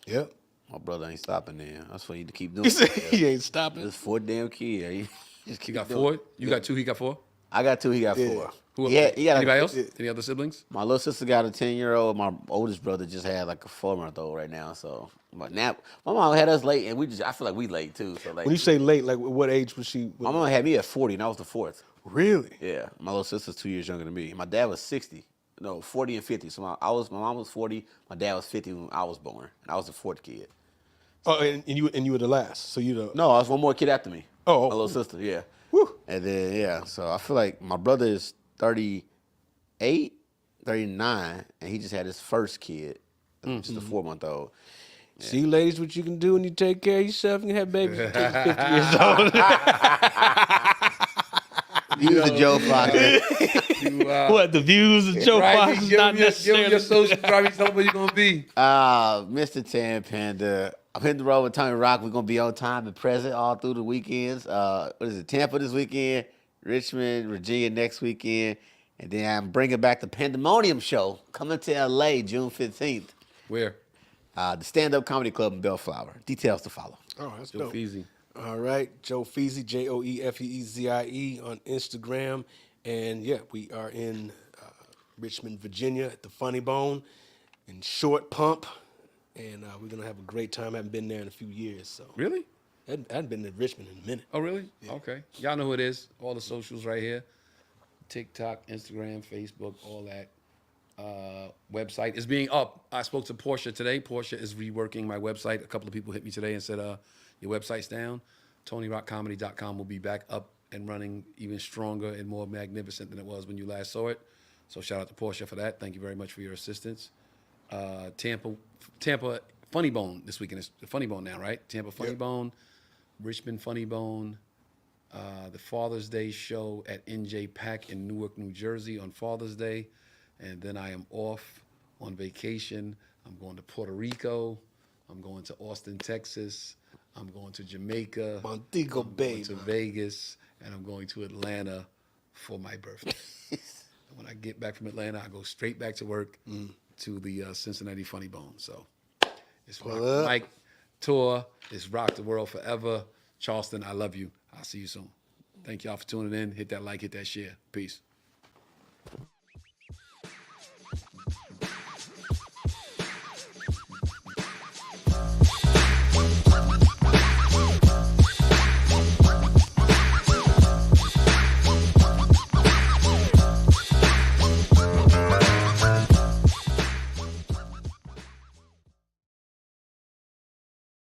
Yep. My brother ain't stopping there. That's what you need to keep doing. He said he ain't stopping. There's 4 damn kids. You just keep You got doing 4? it. You got 2, he got 4? I got 2. He got Yeah. 4. Who Yeah, he got Anybody a, else? Any other siblings? My little sister got a 10-year-old. My oldest brother just had like a 4-month-old right now. So, but now my mom had us late, and I feel like we late too. So like, When you say late, like what age was she? my mom had me at 40, and I was the 4th. Really? Yeah, my little sister's 2 years younger than me. My dad was 60. No, 40 and 50. So my mom was 40. My dad was 50 when I was born, and I was the 4th kid. Oh, and you were the last. So you the No, I was one more kid after me. Oh. My little sister. Yeah. Whew. And then yeah, so I feel like my brother is 38, 39, and he just had his first kid, just a 4-month-old. See, ladies, what you can do when you take care of yourself and have babies until you're 50 years old. Views of Joe Fox. What, the views of Joe Right, Fox is give not him your necessarily. social. Probably tell him where you're going to be. Mr. Tan Panda. I'm hitting the road with Tony Rock. We're going to be on time and present all through the weekends. What is it? Tampa this weekend, Richmond, Virginia next weekend. And then I'm bringing back the Pandemonium Show coming to L.A. June 15th. Where? The Stand-Up Comedy Club in Bellflower. Details to follow. Oh, that's Joe dope. Feezy. All right, Joe Feezy, JoeFeezie on Instagram. And yeah, we are in Richmond, Virginia at the Funny Bone in Short Pump. And we're going to have a great time. I haven't been there in a few years. So Really? I hadn't been to Richmond in a minute. Oh, really? Okay. Y'all know who it is. All the socials right here. TikTok, Instagram, Facebook, all that. Website is being up. I spoke to Portia today. Portia is reworking my website. A couple of people hit me today and said, your website's down. TonyRockComedy.com will be back up and running even stronger and more magnificent than it was when you last saw it. So shout out to Portia for that. Thank you very much for your assistance. Tampa Funny Bone this weekend. It's the Funny Bone now, right? Tampa Funny Bone, Richmond Funny Bone, the Father's Day show at NJ Pack in Newark, New Jersey on Father's Day. And then I am off on vacation. I'm going to Puerto Rico. I'm going to Austin, Texas. I'm going to Jamaica. Montego I'm Bay. going to Vegas. And I'm going to Atlanta for my birthday. And when I get back from Atlanta, I go straight back to work to the Cincinnati Funny Bone. So it's Rock the Mic tour. It's Rock the World Forever. Charleston, I love you. I'll see you soon. Thank y'all for tuning in. Hit that like, hit that share. Peace.